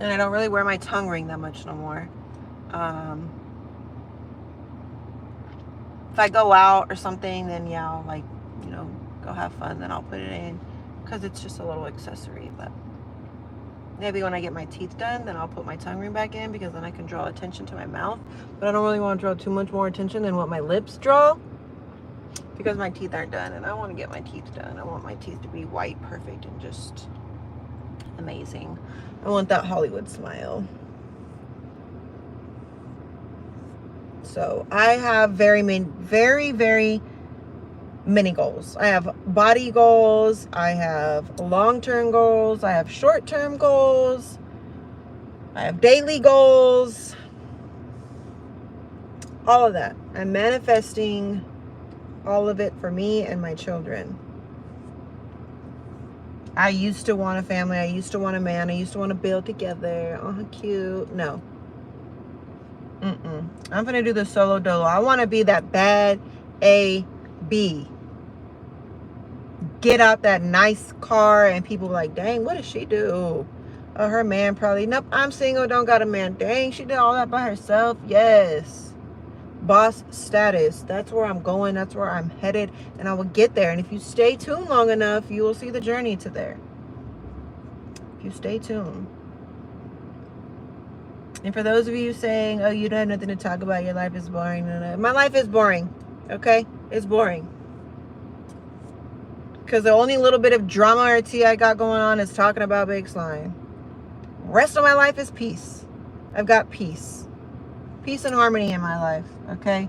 And I don't really wear my tongue ring that much no more. If I go out or something, then yeah, I'll like, go have fun, then I'll put it in, because it's just a little accessory. But maybe when I get my teeth done, then I'll put my tongue ring back in, because then I can draw attention to my mouth. But I don't really want to draw too much more attention than what my lips draw, because my teeth aren't done, and I want to get my teeth done. I want my teeth to be white, perfect, and just amazing. I want that Hollywood smile. So I have very many goals. I have body goals, I have long-term goals, I have short-term goals, I have daily goals, all of that. I'm manifesting all of it for me and my children. I used to want a family, I used to want a man, I used to want to build together. Oh, cute. No. I'm gonna do the solo dolo. I want to be that bad A-B. Get out that nice car and people like, dang, what does she do? Oh, her man probably, nope, I'm single, don't got a man. Dang, she did all that by herself. Yes. Boss status. That's where I'm going. That's where I'm headed. And I will get there. And if you stay tuned long enough, you will see the journey to there. If you stay tuned. And for those of you saying, oh, you don't have nothing to talk about, your life is boring. My life is boring. Okay? It's boring. Because the only little bit of drama or tea I got going on is talking about Big Slime. Rest of my life is peace. I've got peace. Peace and harmony in my life. Okay?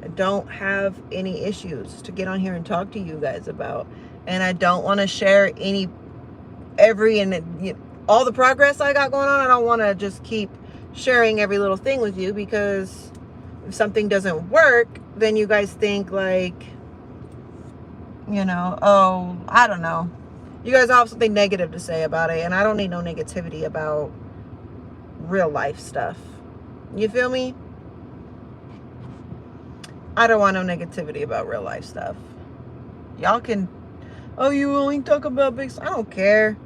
I don't have any issues to get on here and talk to you guys about. And I don't want to share all the progress I got going on. I don't want to just keep sharing every little thing with you, because if something doesn't work, then you guys think like, oh, I don't know. You guys all have something negative to say about it, and I don't need no negativity about real life stuff. You feel me? I don't want no negativity about real life stuff. Y'all can, oh, you only talk about big, I don't care.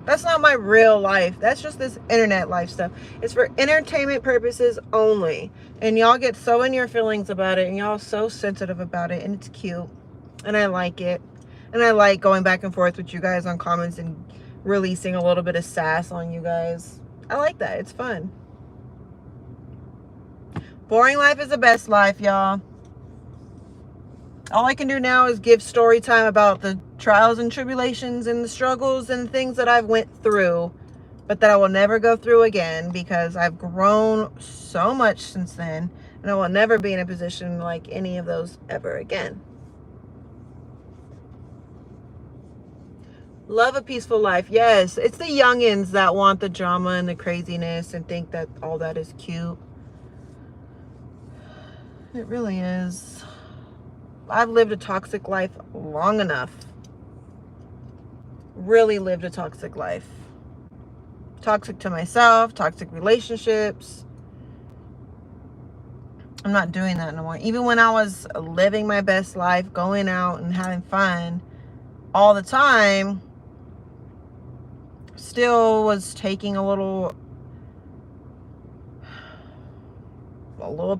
That's not my real life. That's just this internet life stuff. It's for entertainment purposes only. And y'all get so in your feelings about it, and y'all so sensitive about it, and it's cute. And I like it. And I like going back and forth with you guys on comments and releasing a little bit of sass on you guys. I like that. It's fun. Boring life is the best life, y'all. All I can do now is give story time about the trials and tribulations and the struggles and things that I've went through, but that I will never go through again, because I've grown so much since then, and I will never be in a position like any of those ever again. Love a peaceful life. Yes, it's the youngins that want the drama and the craziness and think that all that is cute. It really is. I've lived a toxic life long enough. Really lived a toxic life. Toxic to myself, toxic relationships. I'm not doing that no more. Even when I was living my best life, going out and having fun all the time, still was taking a little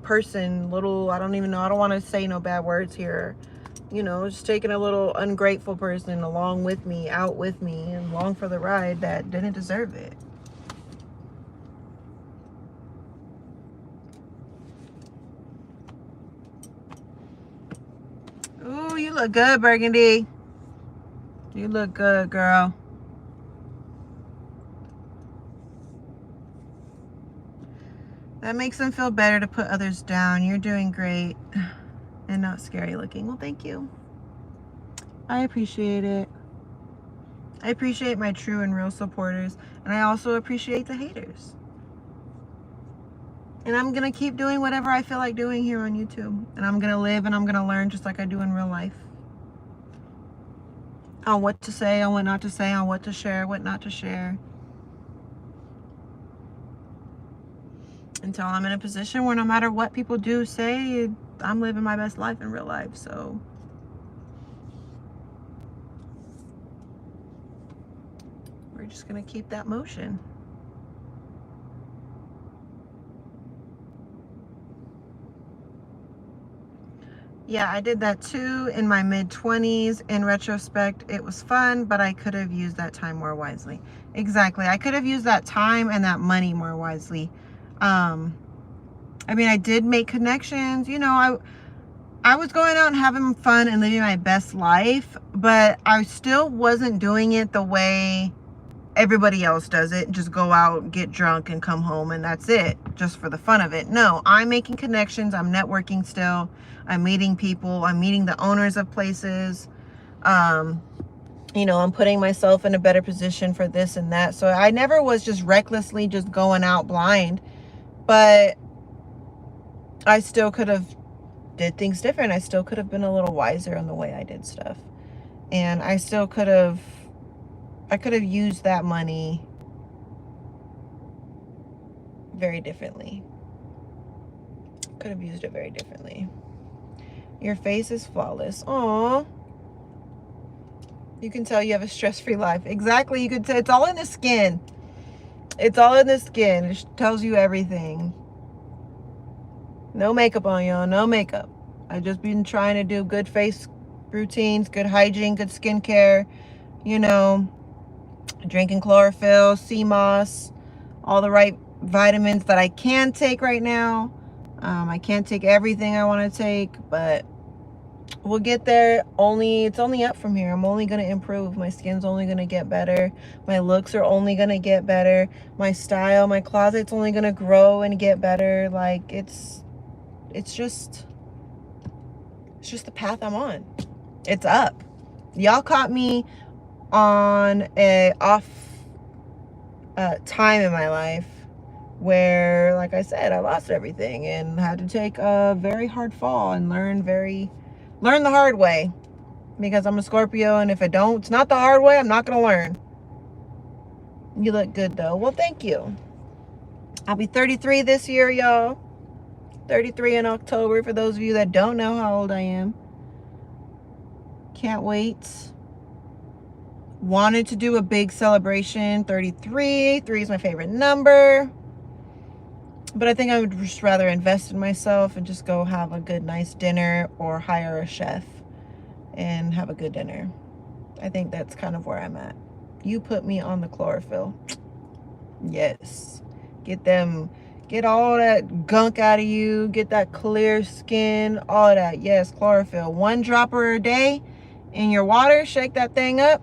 person, I don't even know, I don't want to say no bad words here, just taking a little ungrateful person along with me, out with me, and along for the ride that didn't deserve it. Ooh, you look good, Burgundy. You look good, girl. That makes them feel better to put others down. You're doing great and not scary looking. Well, thank you. I appreciate it. I appreciate my true and real supporters, and I also appreciate the haters. And I'm going to keep doing whatever I feel like doing here on YouTube. And I'm going to live and I'm going to learn just like I do in real life. On what to say, on what not to say, on what to share, what not to share. Until I'm in a position where no matter what people do say, I'm living my best life in real life. So we're just going to keep that motion. Yeah, I did that too in my mid-20s. In retrospect, it was fun, but I could have used that time more wisely. Exactly. I could have used that time and that money more wisely. I mean, I did make connections. I was going out and having fun and living my best life, but I still wasn't doing it the way everybody else does it. Just go out, get drunk, and come home, and that's it, just for the fun of it. No, I'm making connections. I'm networking still. I'm meeting people. I'm meeting the owners of places. I'm putting myself in a better position for this and that. So I never was just recklessly just going out blind, but I still could have did things different. I still could have been a little wiser on the way I did stuff. And I still could have used that money very differently. Could have used it very differently. Your face is flawless. Aww. You can tell you have a stress-free life. Exactly. You can tell. It's all in the skin. It's all in the skin. It tells you everything. No makeup on, y'all. No makeup. I've just been trying to do good face routines, good hygiene, good skincare. Drinking chlorophyll, sea moss, all the right vitamins that I can take right now. I can't take everything I want to take, but we'll get there. It's only up from here. I'm only going to improve. My skin's only going to get better. My looks are only going to get better. My style, my closet's only going to grow and get better. Like, it's just the path I'm on. It's up. Y'all caught me on a off time in my life where, like I said, I lost everything and had to take a very hard fall and learn the hard way, because I'm a Scorpio, and if it's not the hard way, I'm not gonna learn. You look good though. Well, thank you. I'll be 33 this year, y'all. 33 in October, for those of you that don't know how old I am. Can't wait. Wanted to do a big celebration, 33. 3 is my favorite number. But I think I would just rather invest in myself and just go have a good, nice dinner or hire a chef and have a good dinner. I think that's kind of where I'm at. You put me on the chlorophyll. Yes. Get all that gunk out of you. Get that clear skin, all of that. Yes, chlorophyll. 1 dropper a day in your water. Shake that thing up.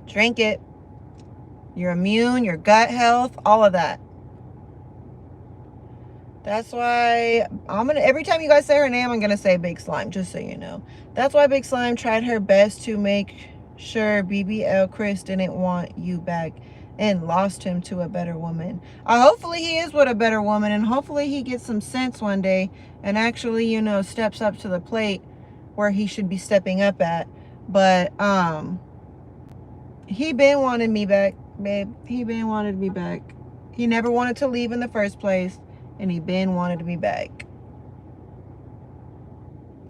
Drink it. Your immune, your gut health, all of that. That's why every time you guys say her name, I'm gonna say Big Slime, just so you know. That's why Big Slime tried her best to make sure BBL Chris didn't want you back and lost him to a better woman. Hopefully he is with a better woman, and hopefully he gets some sense one day and actually, you know, steps up to the plate where he should be stepping up at. But he been wanting me back, babe. He been wanted me back. He never wanted to leave in the first place, and he been wanted me back.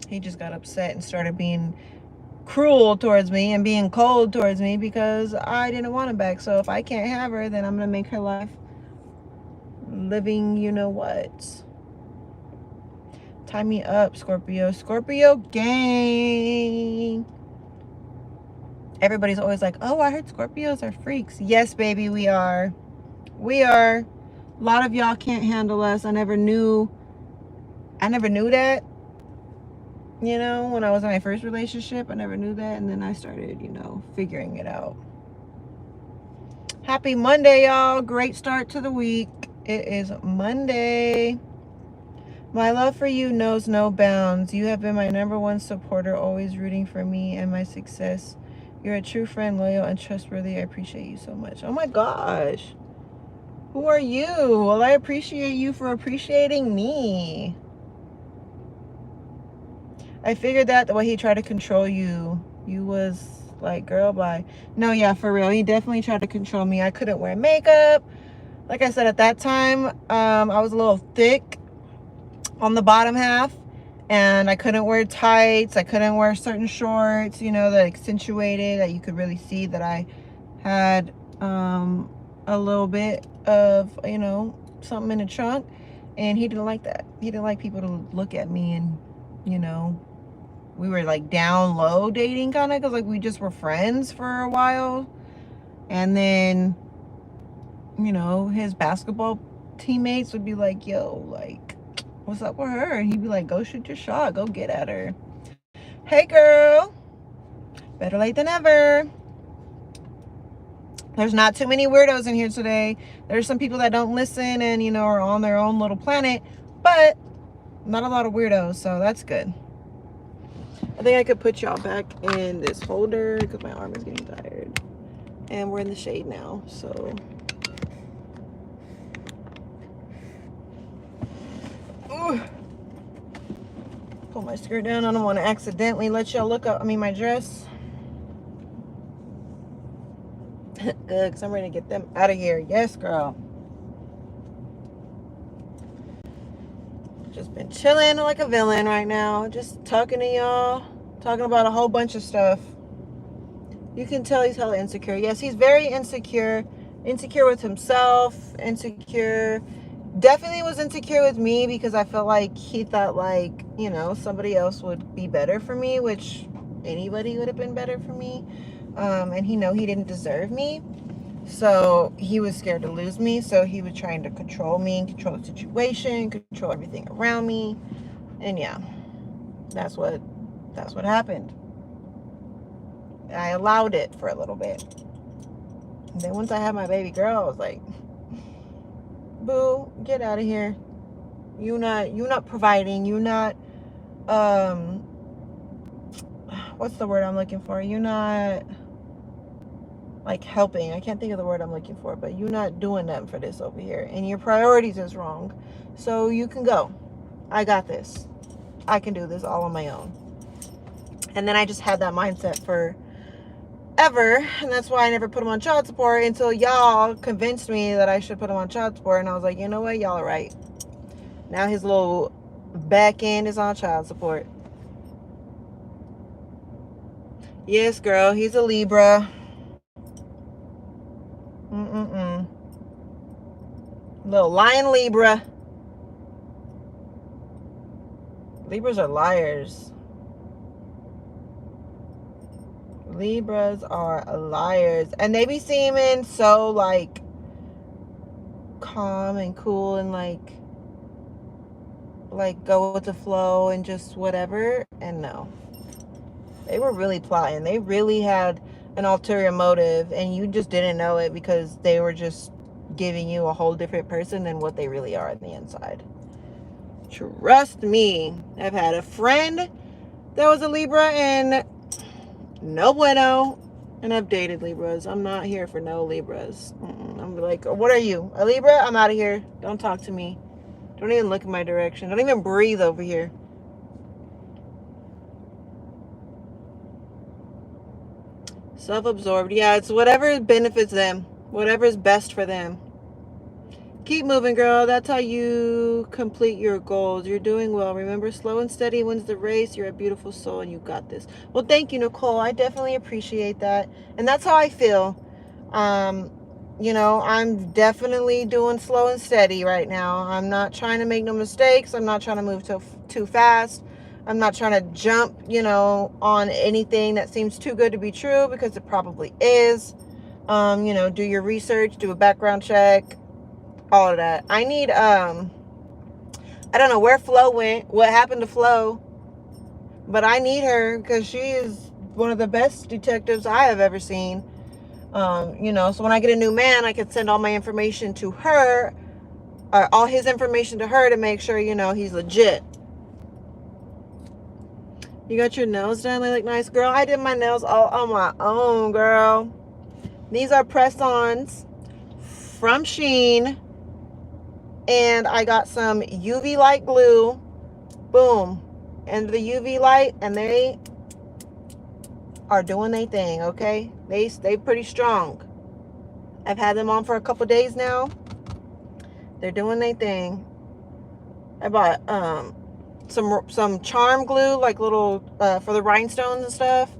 He just got upset and started being cruel towards me and being cold towards me because I didn't want him back. So if I can't have her, then I'm gonna make her life living, you know what. Tie me up, Scorpio. Scorpio gang. Everybody's always like, oh, I heard Scorpios are freaks. Yes, baby, we are. We are. A lot of y'all can't handle us. I never knew that. You know, when I was in my first relationship, I never knew that. And then I started, you know, figuring it out. Happy Monday, y'all. Great start to the week. It is Monday. My love for you knows no bounds. You have been my #1 supporter, always rooting for me and my success. You're a true friend, loyal and trustworthy. I appreciate you so much. Oh my gosh. Who are you? Well, I appreciate you for appreciating me. I figured that the way he tried to control you, you was like, girl, bye. No, yeah, for real. He definitely tried to control me. I couldn't wear makeup. Like I said, at that time, I was a little thick on the bottom half, and I couldn't wear tights. I couldn't wear certain shorts, you know, that accentuated, that you could really see that I had a little bit of, you know, something in the trunk. And he didn't like that. He didn't like people to look at me and, you know, we were like down low dating kind of, because like we just were friends for a while. And then, you know, his basketball teammates would be like, yo, like, what's up with her? And he'd be like, go shoot your shot, go get at her. Hey girl, better late than never. There's not too many weirdos in here today. There's some people that don't listen and, you know, are on their own little planet, but not a lot of weirdos, so that's good. I think I could put y'all back in this holder because my arm is getting tired. And we're in the shade now, so. Ooh. Pull my skirt down. I don't want to accidentally let y'all look up, my dress. Good, because I'm ready to get them out of here. Yes, girl. Just been chilling like a villain right now. Just talking to y'all. Talking about a whole bunch of stuff. You can tell he's hella insecure. Yes, he's very insecure. Insecure with himself. Insecure. Definitely was insecure with me because I felt like he thought like, you know, somebody else would be better for me, which anybody would have been better for me. And he know he didn't deserve me. So he was scared to lose me. So he was trying to control me, control the situation, control everything around me. And yeah, that's what happened. I allowed it for a little bit. And then once I had my baby girl, I was like, boo, get out of here. You're not providing. You're not, what's the word I'm looking for? You're not like helping. I can't think of the word I'm looking for, but you're not doing nothing for this over here. And your priorities is wrong. So you can go. I got this. I can do this all on my own. And then I just had that mindset for ever, and that's why I never put him on child support until y'all convinced me that I should put him on child support. And I was like, you know what, y'all are right. Now his little back end is on child support. Yes, girl, he's a Libra. Mm-mm-mm. Little lion Libra. Libras are liars. Libras are liars. And they be seeming so, like, calm and cool and, like go with the flow and just whatever. And no. They were really plotting. They really had an ulterior motive, and you just didn't know it because they were just giving you a whole different person than what they really are on the inside. Trust me. I've had a friend that was a Libra, and no bueno. And I've dated Libras. I'm not here for no Libras. I'm like, what are you? A Libra? I'm out of here. Don't talk to me. Don't even look in my direction. Don't even breathe over here. Self-absorbed. Yeah, it's whatever benefits them. Whatever is best for them. Keep moving, girl. That's how you complete your goals. You're doing well. Remember, slow and steady wins the race. You're a beautiful soul and you got this. Well, thank you, Nicole. I definitely appreciate that. And that's how I feel. You know, I'm definitely doing slow and steady right now. I'm not trying to make no mistakes. I'm not trying to move too fast. I'm not trying to jump, you know, on anything that seems too good to be true, because it probably is. You know, do your research, do a background check, all of that. I need, I don't know where Flo went, what happened to Flo, but I need her because she is one of the best detectives I have ever seen. You know, so when I get a new man, I can send all my information to her, or all his information to her, to make sure, you know, he's legit. You got your nails done? They look nice, girl. I did my nails all on my own, girl. These are press-ons from Shein. And I got some UV light glue. Boom. And the UV light, and they are doing their thing, okay? They stay pretty strong. I've had them on for a couple days now. They're doing their thing. I bought some charm glue, like little for the rhinestones and stuff.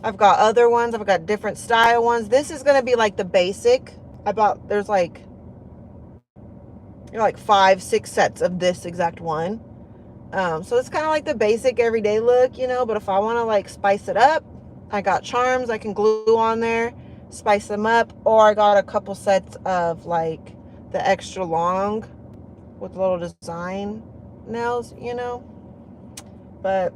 I've got other ones. I've got different style ones. This is gonna be like the basic. There's like 5-6 sets of this exact one. So it's kind of like the basic everyday look, you know, but if I want to like spice it up, I got charms I can glue on there, spice them up, or I got a couple sets of like the extra long with little design nails, you know. But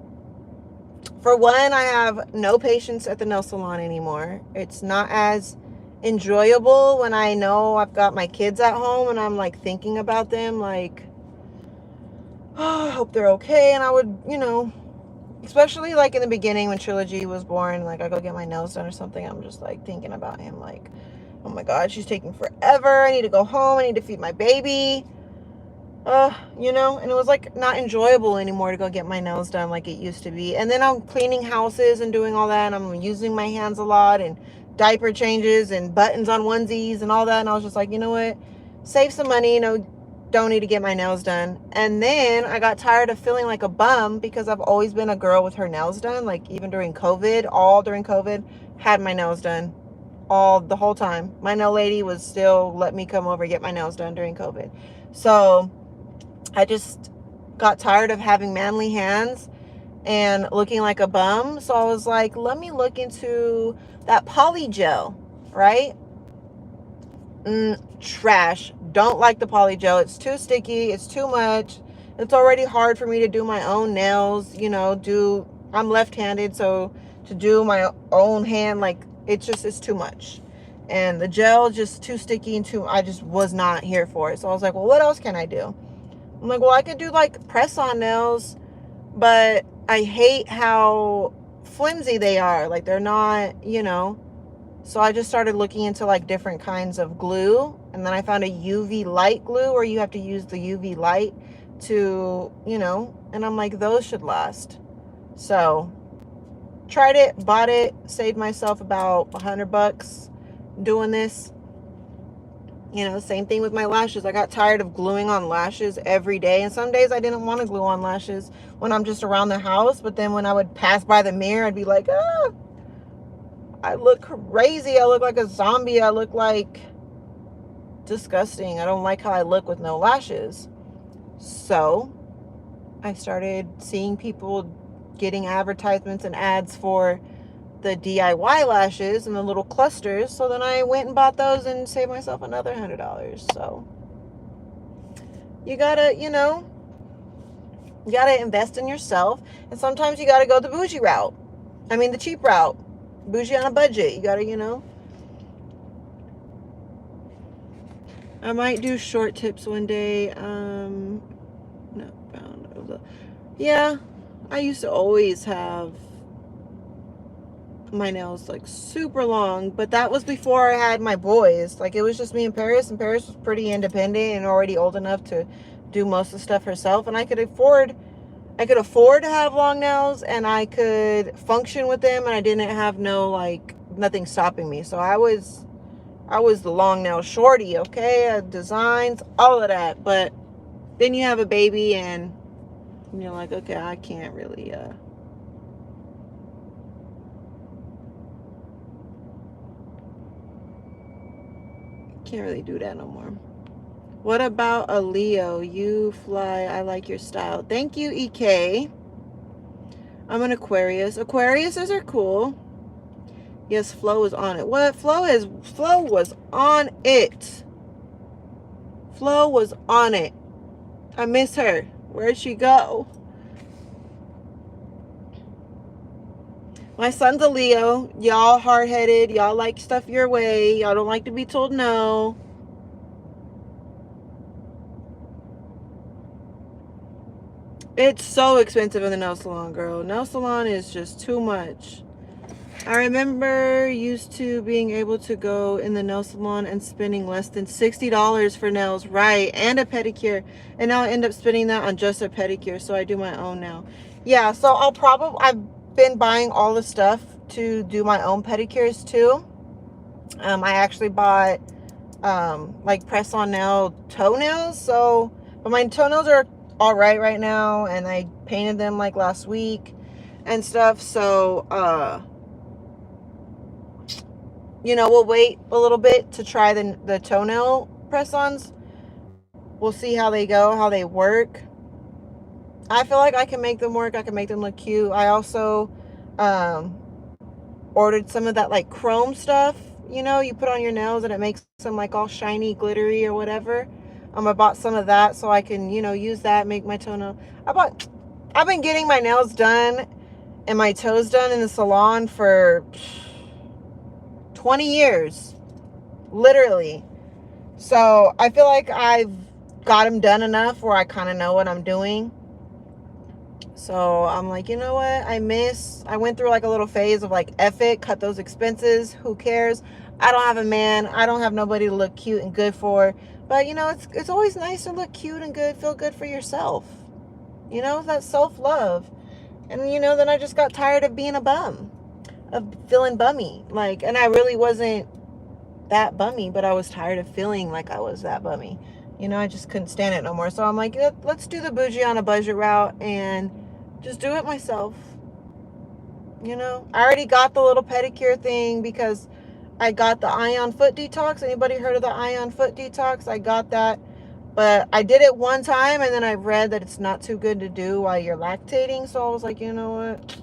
for one, I have no patience at the nail salon anymore. It's not as enjoyable when I know I've got my kids at home and I'm like thinking about them, like, oh, I hope they're okay. And I would, you know, especially like in the beginning when Trilogy was born, like I go get my nails done or something, I'm just like thinking about him, like, oh my God, she's taking forever. I need to go home. I need to feed my baby. You know, and it was like not enjoyable anymore to go get my nails done like it used to be. And then I'm cleaning houses and doing all that, and I'm using my hands a lot, and diaper changes and buttons on onesies and all that. And I was just like, you know what, save some money, you know, don't need to get my nails done. And then I got tired of feeling like a bum, because I've always been a girl with her nails done. Like even during COVID, during COVID, had my nails done the whole time. My nail lady was still let me come over and get my nails done during COVID. So I just got tired of having manly hands and looking like a bum. So I was like, let me look into that polygel, right? Trash. Don't like the polygel. It's too sticky. It's too much. It's already hard for me to do my own nails, you know, I'm left-handed, so to do my own hand, like, it's too much. And the gel just too sticky and I just was not here for it. So I was like, well, what else can I do? I'm like, well, I could do like press-on nails, but I hate how flimsy they are. Like they're not, you know. So I just started looking into like different kinds of glue, and then I found a UV light glue where you have to use the UV light to, you know, and I'm like, those should last. So tried it, bought it, saved myself about $100 doing this. You know, same thing with my lashes. I got tired of gluing on lashes every day. And some days I didn't want to glue on lashes when I'm just around the house. But then when I would pass by the mirror, I'd be like, ah. I look crazy. I look like a zombie. I look like disgusting. I don't like how I look with no lashes. So I started seeing people getting advertisements and ads for the DIY lashes and the little clusters. So then I went and bought those and saved myself another $100. So you gotta, you gotta invest in yourself. And sometimes you gotta go the bougie route. I mean, the cheap route. Bougie on a budget. You gotta, I might do short tips one day. Yeah, I used to always have my nails like super long, but that was before I had my boys. Like, it was just me and Paris was pretty independent and already old enough to do most of the stuff herself, and I could afford to have long nails, and I could function with them, and I didn't have nothing stopping me. So I was the long nail shorty, okay? I had designs, all of that. But then you have a baby and you're like, okay, I can't really do that no more. What about a Leo? You fly. I like your style. Thank you, EK. I'm an Aquarius. Aquariuses are cool. Yes, Flo was on it. What? Flo was on it. Flo was on it. I miss her. Where'd she go? My son's a Leo. Y'all hard-headed. Y'all like stuff your way. Y'all don't like to be told no. It's so expensive in the nail salon, girl. Nail salon is just too much. I remember used to being able to go in the nail salon and spending less than $60 for nails, right, and a pedicure. And now I end up spending that on just a pedicure, so I do my own now. Yeah, so I've been buying all the stuff to do my own pedicures too. I actually bought like press-on nail toenails. So, but my toenails are all right now, and I painted them like last week and stuff. So, we'll wait a little bit to try the toenail press-ons. We'll see how they go, how they work. I feel like I can make them work. I can make them look cute. I also ordered some of that like chrome stuff, you put on your nails and it makes them like all shiny, glittery or whatever. I bought some of that so I can, use that, make my toenail. I've been getting my nails done and my toes done in the salon for 20 years, literally. So I feel like I've got them done enough where I kind of know what I'm doing. So I'm like, you know what? I went through like a little phase of like, F it, cut those expenses. Who cares? I don't have a man. I don't have nobody to look cute and good for. But, it's always nice to look cute and good, feel good for yourself. That self-love. And, then I just got tired of being a bum, of feeling bummy. Like, and I really wasn't that bummy, but I was tired of feeling like I was that bummy. I just couldn't stand it no more. So I'm like, let's do the bougie on a budget route and just do it myself. I already got the little pedicure thing because I got the Ion Foot Detox. Anybody heard of the Ion Foot Detox? I got that. But I did it one time, and then I read that it's not too good to do while you're lactating. So I was like, you know what?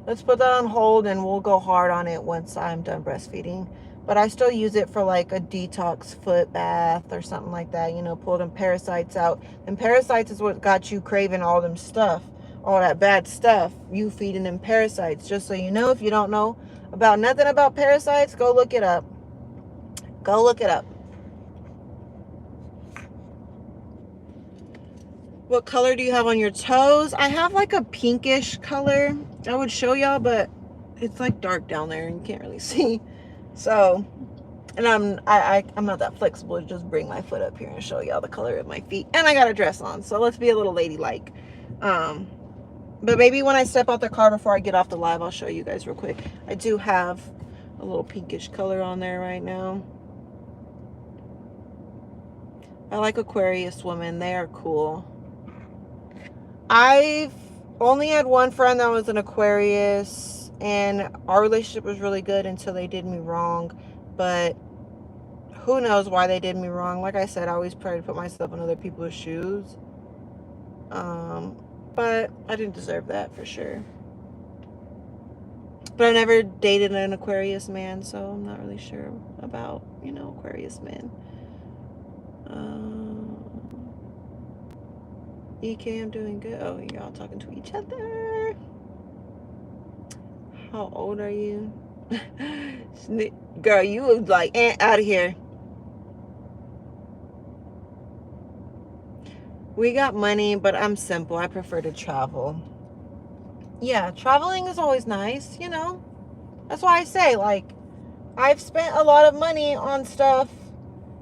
Let's put that on hold, and we'll go hard on it once I'm done breastfeeding. But I still use it for like a detox foot bath or something like that. Pull them parasites out. And parasites is what got you craving all them stuff. All that bad stuff. You feeding them parasites. Just so you know, if you don't know about nothing about parasites, go look it up. Go look it up. What color do you have on your toes? I have like a pinkish color. I would show y'all, but it's like dark down there and you can't really see. So, and I'm not that flexible to just bring my foot up here and show y'all the color of my feet. And I got a dress on, so let's be a little ladylike. But maybe when I step out the car before I get off the live, I'll show you guys real quick. I do have a little pinkish color on there right now. I like Aquarius women. They are cool. I've only had one friend that was an Aquarius. And our relationship was really good until they did me wrong. But who knows why they did me wrong. Like I said, I always try to put myself in other people's shoes. But I didn't deserve that for sure. But I never dated an Aquarius man, so I'm not really sure about, Aquarius men. EK, I'm doing good. Oh, y'all talking to each other. How old are you? Girl, you was like, out of here. We got money, but I'm simple. I prefer to travel. Yeah, traveling is always nice, That's why I say, like, I've spent a lot of money on stuff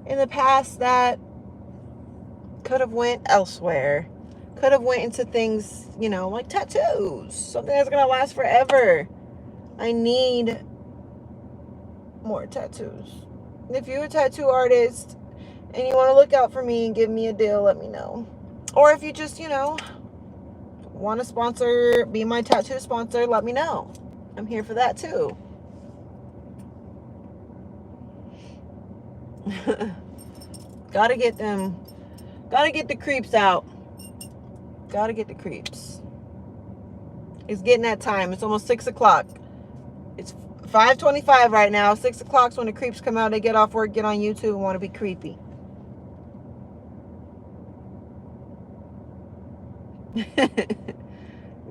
in the past that could have went elsewhere. Could have went into things, like tattoos. Something that's going to last forever. I need more tattoos. If you're a tattoo artist and you want to look out for me and give me a deal, let me know. Or if you just, want to sponsor, be my tattoo sponsor, let me know. I'm here for that too. Gotta get the creeps out. Gotta get the creeps. It's getting that time. It's almost 6 o'clock. It's 5:25 right now. 6 o'clock's when the creeps come out. They get off work, get on YouTube, and want to be creepy.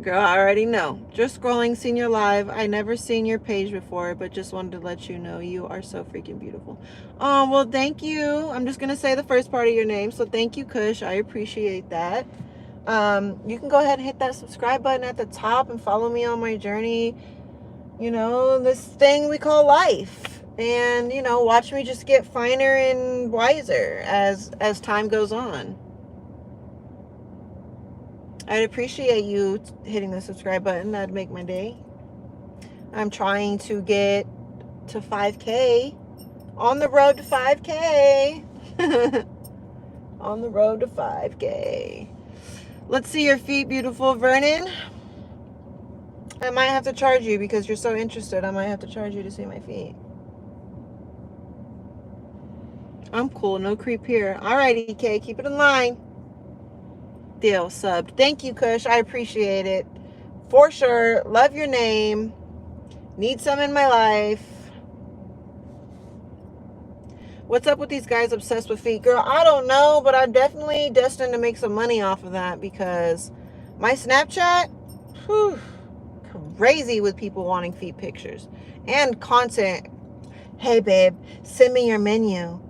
Girl, I already know. Just scrolling, seen your live. I never seen your page before, but just wanted to let you know you are so freaking beautiful. Oh, well, thank you. I'm just going to say the first part of your name. So thank you, Kush. I appreciate that. You can go ahead and hit that subscribe button at the top and follow me on my journey. This thing we call life. And, watch me just get finer and wiser as time goes on. I'd appreciate you hitting the subscribe button. That'd make my day. I'm trying to get to 5K. On the road to 5K. On the road to 5K. Let's see your feet, beautiful Vernon. I might have to charge you because you're so interested. I might have to charge you to see my feet. I'm cool. No creep here. All right, EK. Keep it in line. Deal, subbed. Thank you, Kush. I appreciate it. For sure. Love your name. Need some in my life. What's up with these guys obsessed with feet? Girl, I don't know, but I'm definitely destined to make some money off of that because my Snapchat, crazy with people wanting feet pictures and content. Hey, babe, send me your menu.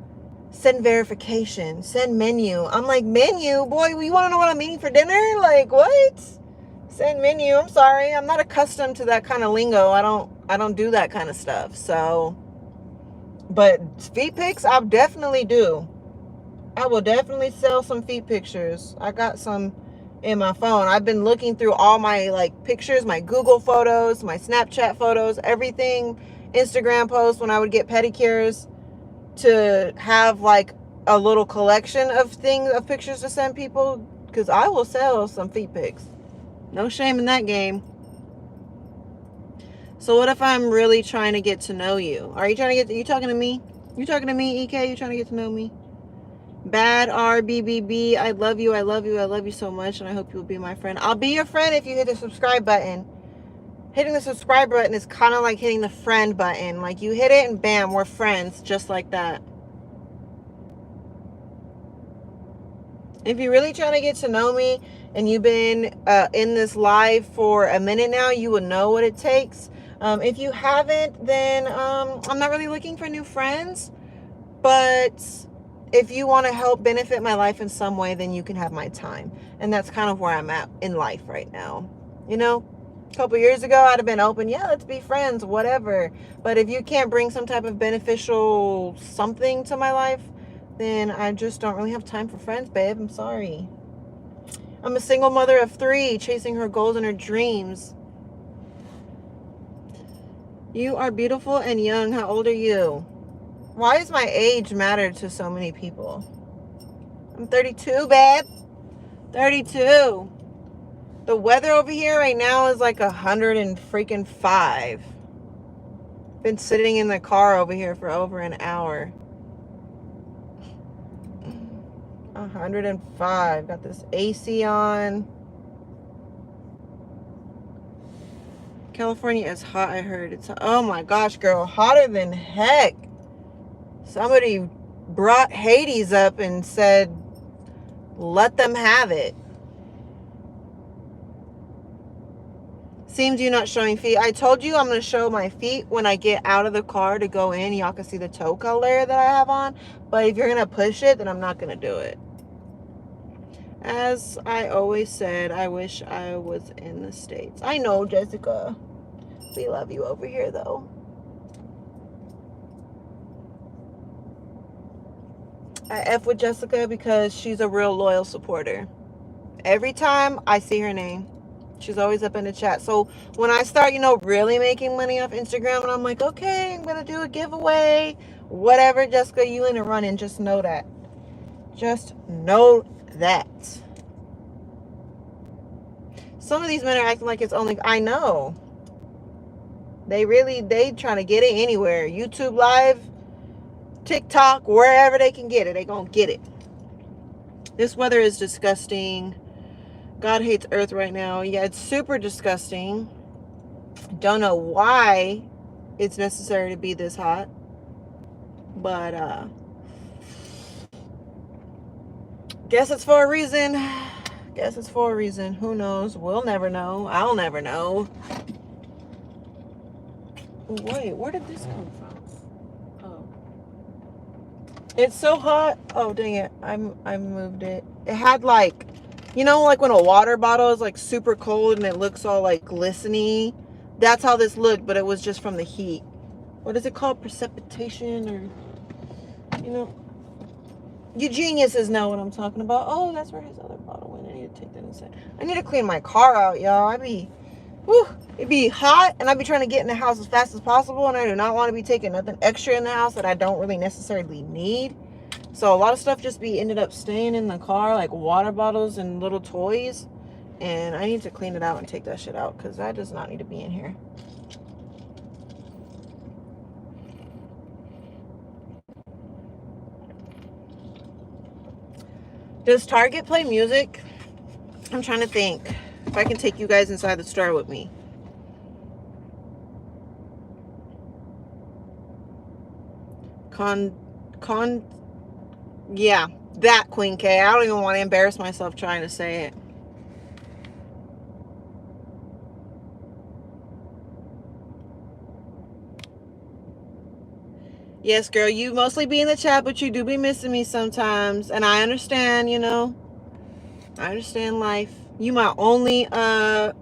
Send verification. Send menu. I'm like, menu? Boy, you want to know what I'm eating for dinner? Like, what? Send menu. I'm sorry. I'm not accustomed to that kind of lingo. I don't do that kind of stuff. So, but feet pics, I'll definitely do. I will definitely sell some feet pictures. I got some in my phone. I've been looking through all my pictures, my Google photos, my Snapchat photos, everything, Instagram posts when I would get pedicures, to have a little collection of pictures to send people, because I will sell some feet pics. No shame in that game. So what if I'm really trying to get to know you? Are you you talking to me? You talking to me, EK? You trying to get to know me? Bad RBBB, I love you, I love you, I love you so much, and I hope you'll be my friend. I'll be your friend if you hit the subscribe button. Hitting the subscribe button is kind of like hitting the friend button. Like, you hit it and bam, we're friends, just like that. If you're really trying to get to know me and you've been in this live for a minute now, you will know what it takes. If you haven't, then I'm not really looking for new friends. But if you want to help benefit my life in some way, then you can have my time. And that's kind of where I'm at in life right now. A couple years ago, I'd have been open. Yeah, let's be friends, whatever. But if you can't bring some type of beneficial something to my life, then I just don't really have time for friends, babe. I'm sorry. I'm a single mother of 3, chasing her goals and her dreams. You are beautiful and young. How old are you? Why does my age matter to so many people? I'm 32, babe. 32. The weather over here right now is like 105. Been sitting in the car over here for over an hour. 105. Got this AC on. California is hot, I heard. It's, oh my gosh, girl, hotter than heck. Somebody brought Hades up and said, let them have it. Seems you're not showing feet. I told you I'm going to show my feet when I get out of the car to go in. Y'all can see the toe color that I have on. But if you're going to push it, then I'm not going to do it. As I always said, I wish I was in the States. I know, Jessica. We love you over here, though. I F with Jessica because she's a real loyal supporter. Every time I see her name, she's always up in the chat. So when I start, really making money off Instagram, and I'm like, okay, I'm going to do a giveaway, whatever, Jessica, you in the running. Just know that. Just know that. Some of these men are acting like it's only, I know. They trying to get it anywhere. YouTube Live, TikTok, wherever they can get it, they gonna get it. This weather is disgusting. God hates Earth right now. Yeah, it's super disgusting. Don't know why it's necessary to be this hot. But, guess it's for a reason. Guess it's for a reason. Who knows? We'll never know. I'll never know. Wait, where did this come from? Oh. It's so hot. Oh, dang it. I moved it. It had like, like when a water bottle is like super cold and it looks all like glistening. That's how this looked, but it was just from the heat. What is it called? Precipitation or, you geniuses know what I'm talking about. Oh, that's where his other bottle went. I need to take that inside. I need to clean my car out, y'all. It'd be hot, and I'd be trying to get in the house as fast as possible, and I do not want to be taking nothing extra in the house that I don't really necessarily need. So a lot of stuff just ended up staying in the car, like water bottles and little toys. And I need to clean it out and take that shit out, because that does not need to be in here. Does Target play music? I'm trying to think if I can take you guys inside the store with me. Yeah, that, Queen K. I don't even want to embarrass myself trying to say it. Yes, girl, you mostly be in the chat, but you do be missing me sometimes. And I understand, I understand life. You my only mod.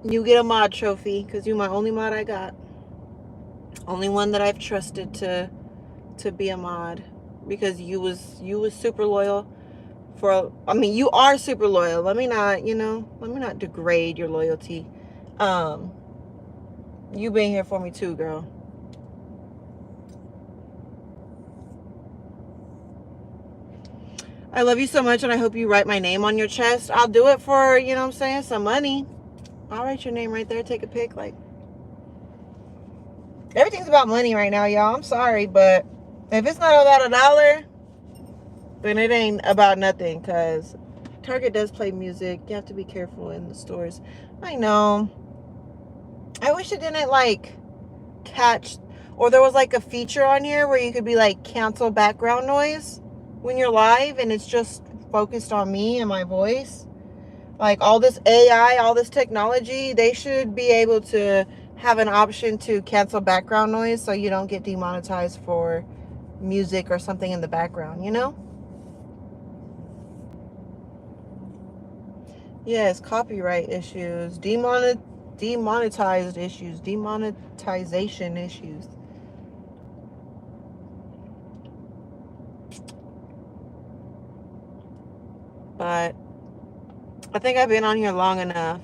You get a mod trophy, because you my only mod I got. Only one that I've trusted to be a mod, because you was super loyal. You are super loyal. Let me not degrade your loyalty. You been here for me too, girl. I love you so much, and I hope you write my name on your chest. I'll do it for, some money. I'll write your name right there. Take a pic. Like, everything's about money right now, y'all. I'm sorry, but if it's not about $1, then it ain't about nothing, because Target does play music. You have to be careful in the stores. I know. I wish it didn't, catch, or there was, a feature on here where you could be, cancel background noise when you're live, and it's just focused on me and my voice. All this AI, all this technology, they should be able to have an option to cancel background noise so you don't get demonetized for music or something in the background, Yes, copyright issues, demonetized issues, demonetization issues. But I think I've been on here long enough.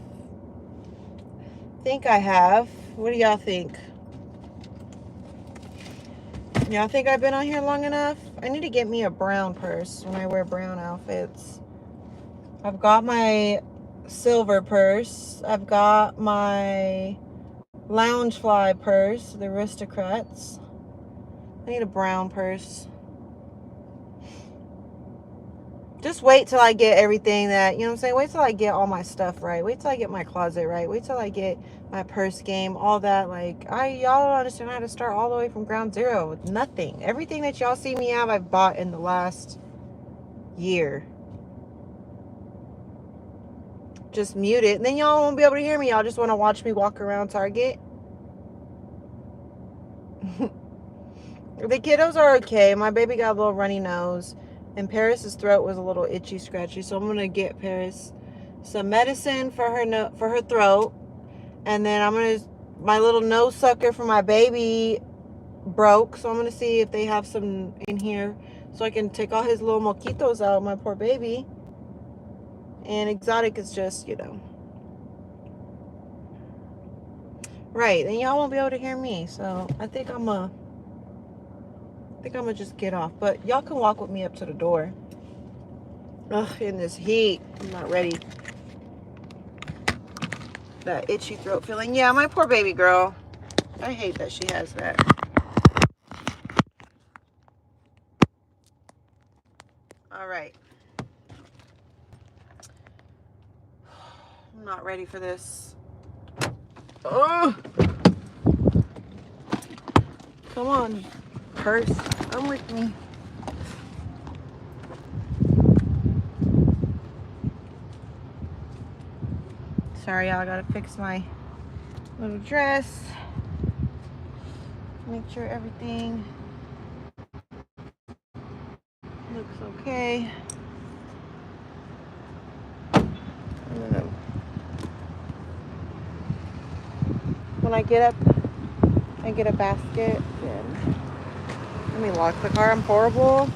I think I have. What do y'all think? Y'all think I've been on here long enough? I need to get me a brown purse when I wear brown outfits. I've got my silver purse. I've got my Loungefly purse, the Aristocrats. I need a brown purse. Just wait till I get everything that, you know what I'm saying? Wait till I get all my stuff right. Wait till I get my closet right. Wait till I get my purse game, all that. Like, y'all don't understand how to start all the way from ground zero with nothing. Everything that y'all see me have, I've bought in the last year. Just mute it. And then y'all won't be able to hear me. Y'all just want to watch me walk around Target. The kiddos are okay. My baby got a little runny nose. And Paris's throat was a little itchy, scratchy. So I'm going to get Paris some medicine for her throat. And then I'm going to... My little nose sucker for my baby broke. So I'm going to see if they have some in here. So I can take all his little moquitos out. My poor baby. And Exotic is just, you know... Right. And y'all won't be able to hear me. So I think I'm going to just get off. But y'all can walk with me up to the door. Ugh, in this heat. I'm not ready. That itchy throat feeling. Yeah, my poor baby girl. I hate that she has that. All right. I'm not ready for this. Oh! Come on, purse. Come with me. Sorry, y'all. I gotta fix my little dress. Make sure everything looks okay. When I get up, I get a basket. And let me lock the car. I'm horrible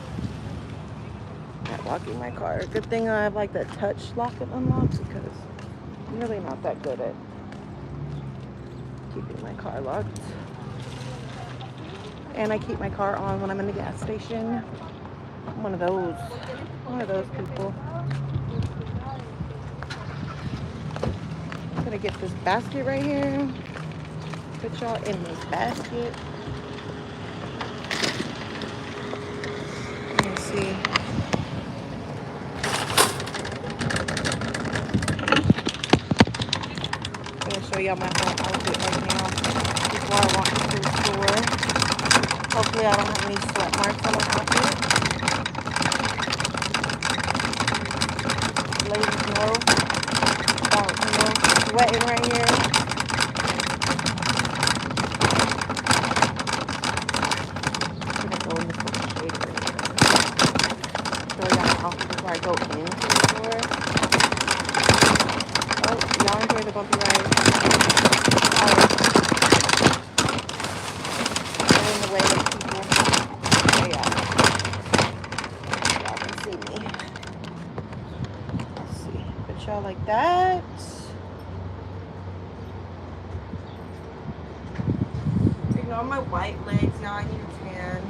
at locking my car. Good thing I have like that touch lock and unlock because I'm really not that good at keeping my car locked. And I keep my car on when I'm in the gas station. I'm one of those people. I'm gonna get this basket right here. Put y'all in this basket. Let me see. I'm gonna show y'all my whole outfit right now before I walk into the store. Hopefully I don't have any sweat marks on my outfit. Ladies know about, sweating right here. I'm gonna go in this little shade right here. Show y'all my outfit before I go into the store. Oh, y'all enjoy the bumpy ride. In the way of people. Oh yeah. Y'all can see me. Let's see. Put y'all like that. Ignore my white legs, y'all. I need a tan.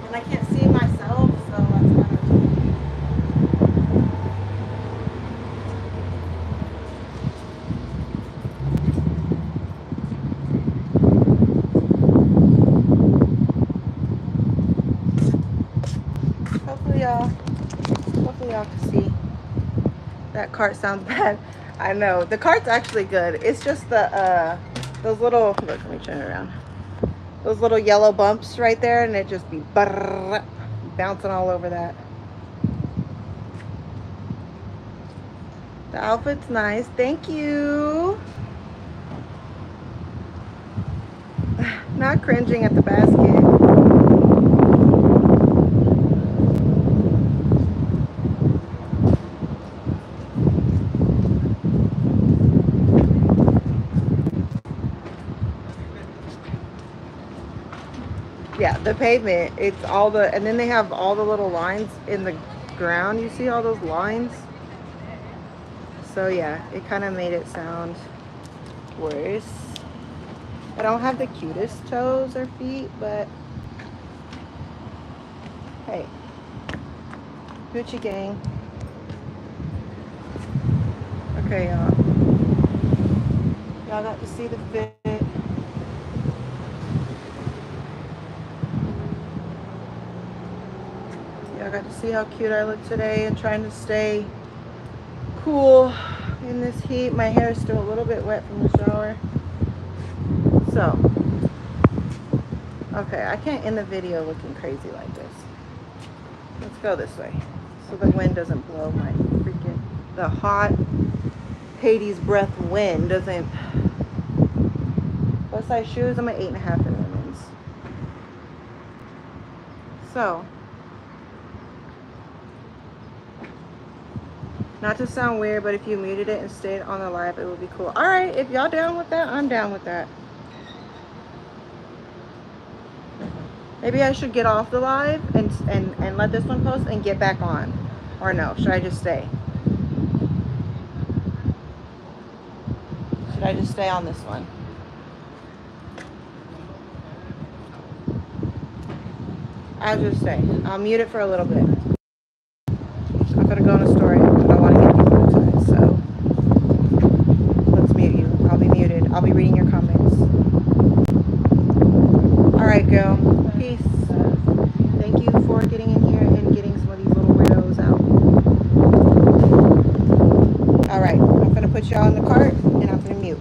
And I can't see myself, so that's kind of... Hopefully y'all can see. That cart sounds bad. I know. The cart's actually good. It's just the those little, look, let me turn it around. Those little yellow bumps right there, and it just be bouncing all over that. The outfit's nice. Thank you. Not cringing at the basket. Yeah, the pavement, it's all the, and then they have all the little lines in the ground. You see all those lines? So yeah, it kind of made it sound worse. I don't have the cutest toes or feet, but Hey, Gucci gang. Okay, y'all. Y'all got to see the fit. Y'all got to see how cute I look today and trying to stay cool in this heat. My hair is still a little bit wet from the shower. So, okay, I can't end the video looking crazy like this. Let's go this way so the wind doesn't blow my freaking, the hot Hades breath wind doesn't. What size shoes? I'm at 8.5 in women's. So, not to sound weird, but if you muted it and stayed on the live, it would be cool. All right, if y'all down with that, I'm down with that. Maybe I should get off the live and let this one post and get back on. Or no, should I just stay? Should I just stay on this one? I'll just stay. I'll mute it for a little bit. I'm gonna go on a story and I want to get people inside, so let's mute you. I'll be muted. I'll be reading your comments. All right, girl. Peace. Thank you for getting in here and getting some of these little weirdos out. All right, I'm gonna put y'all in the cart and I'm gonna mute.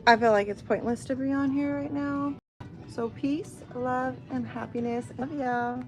I feel like it's pointless to be on here right now. So peace, love, and happiness. Love y'all.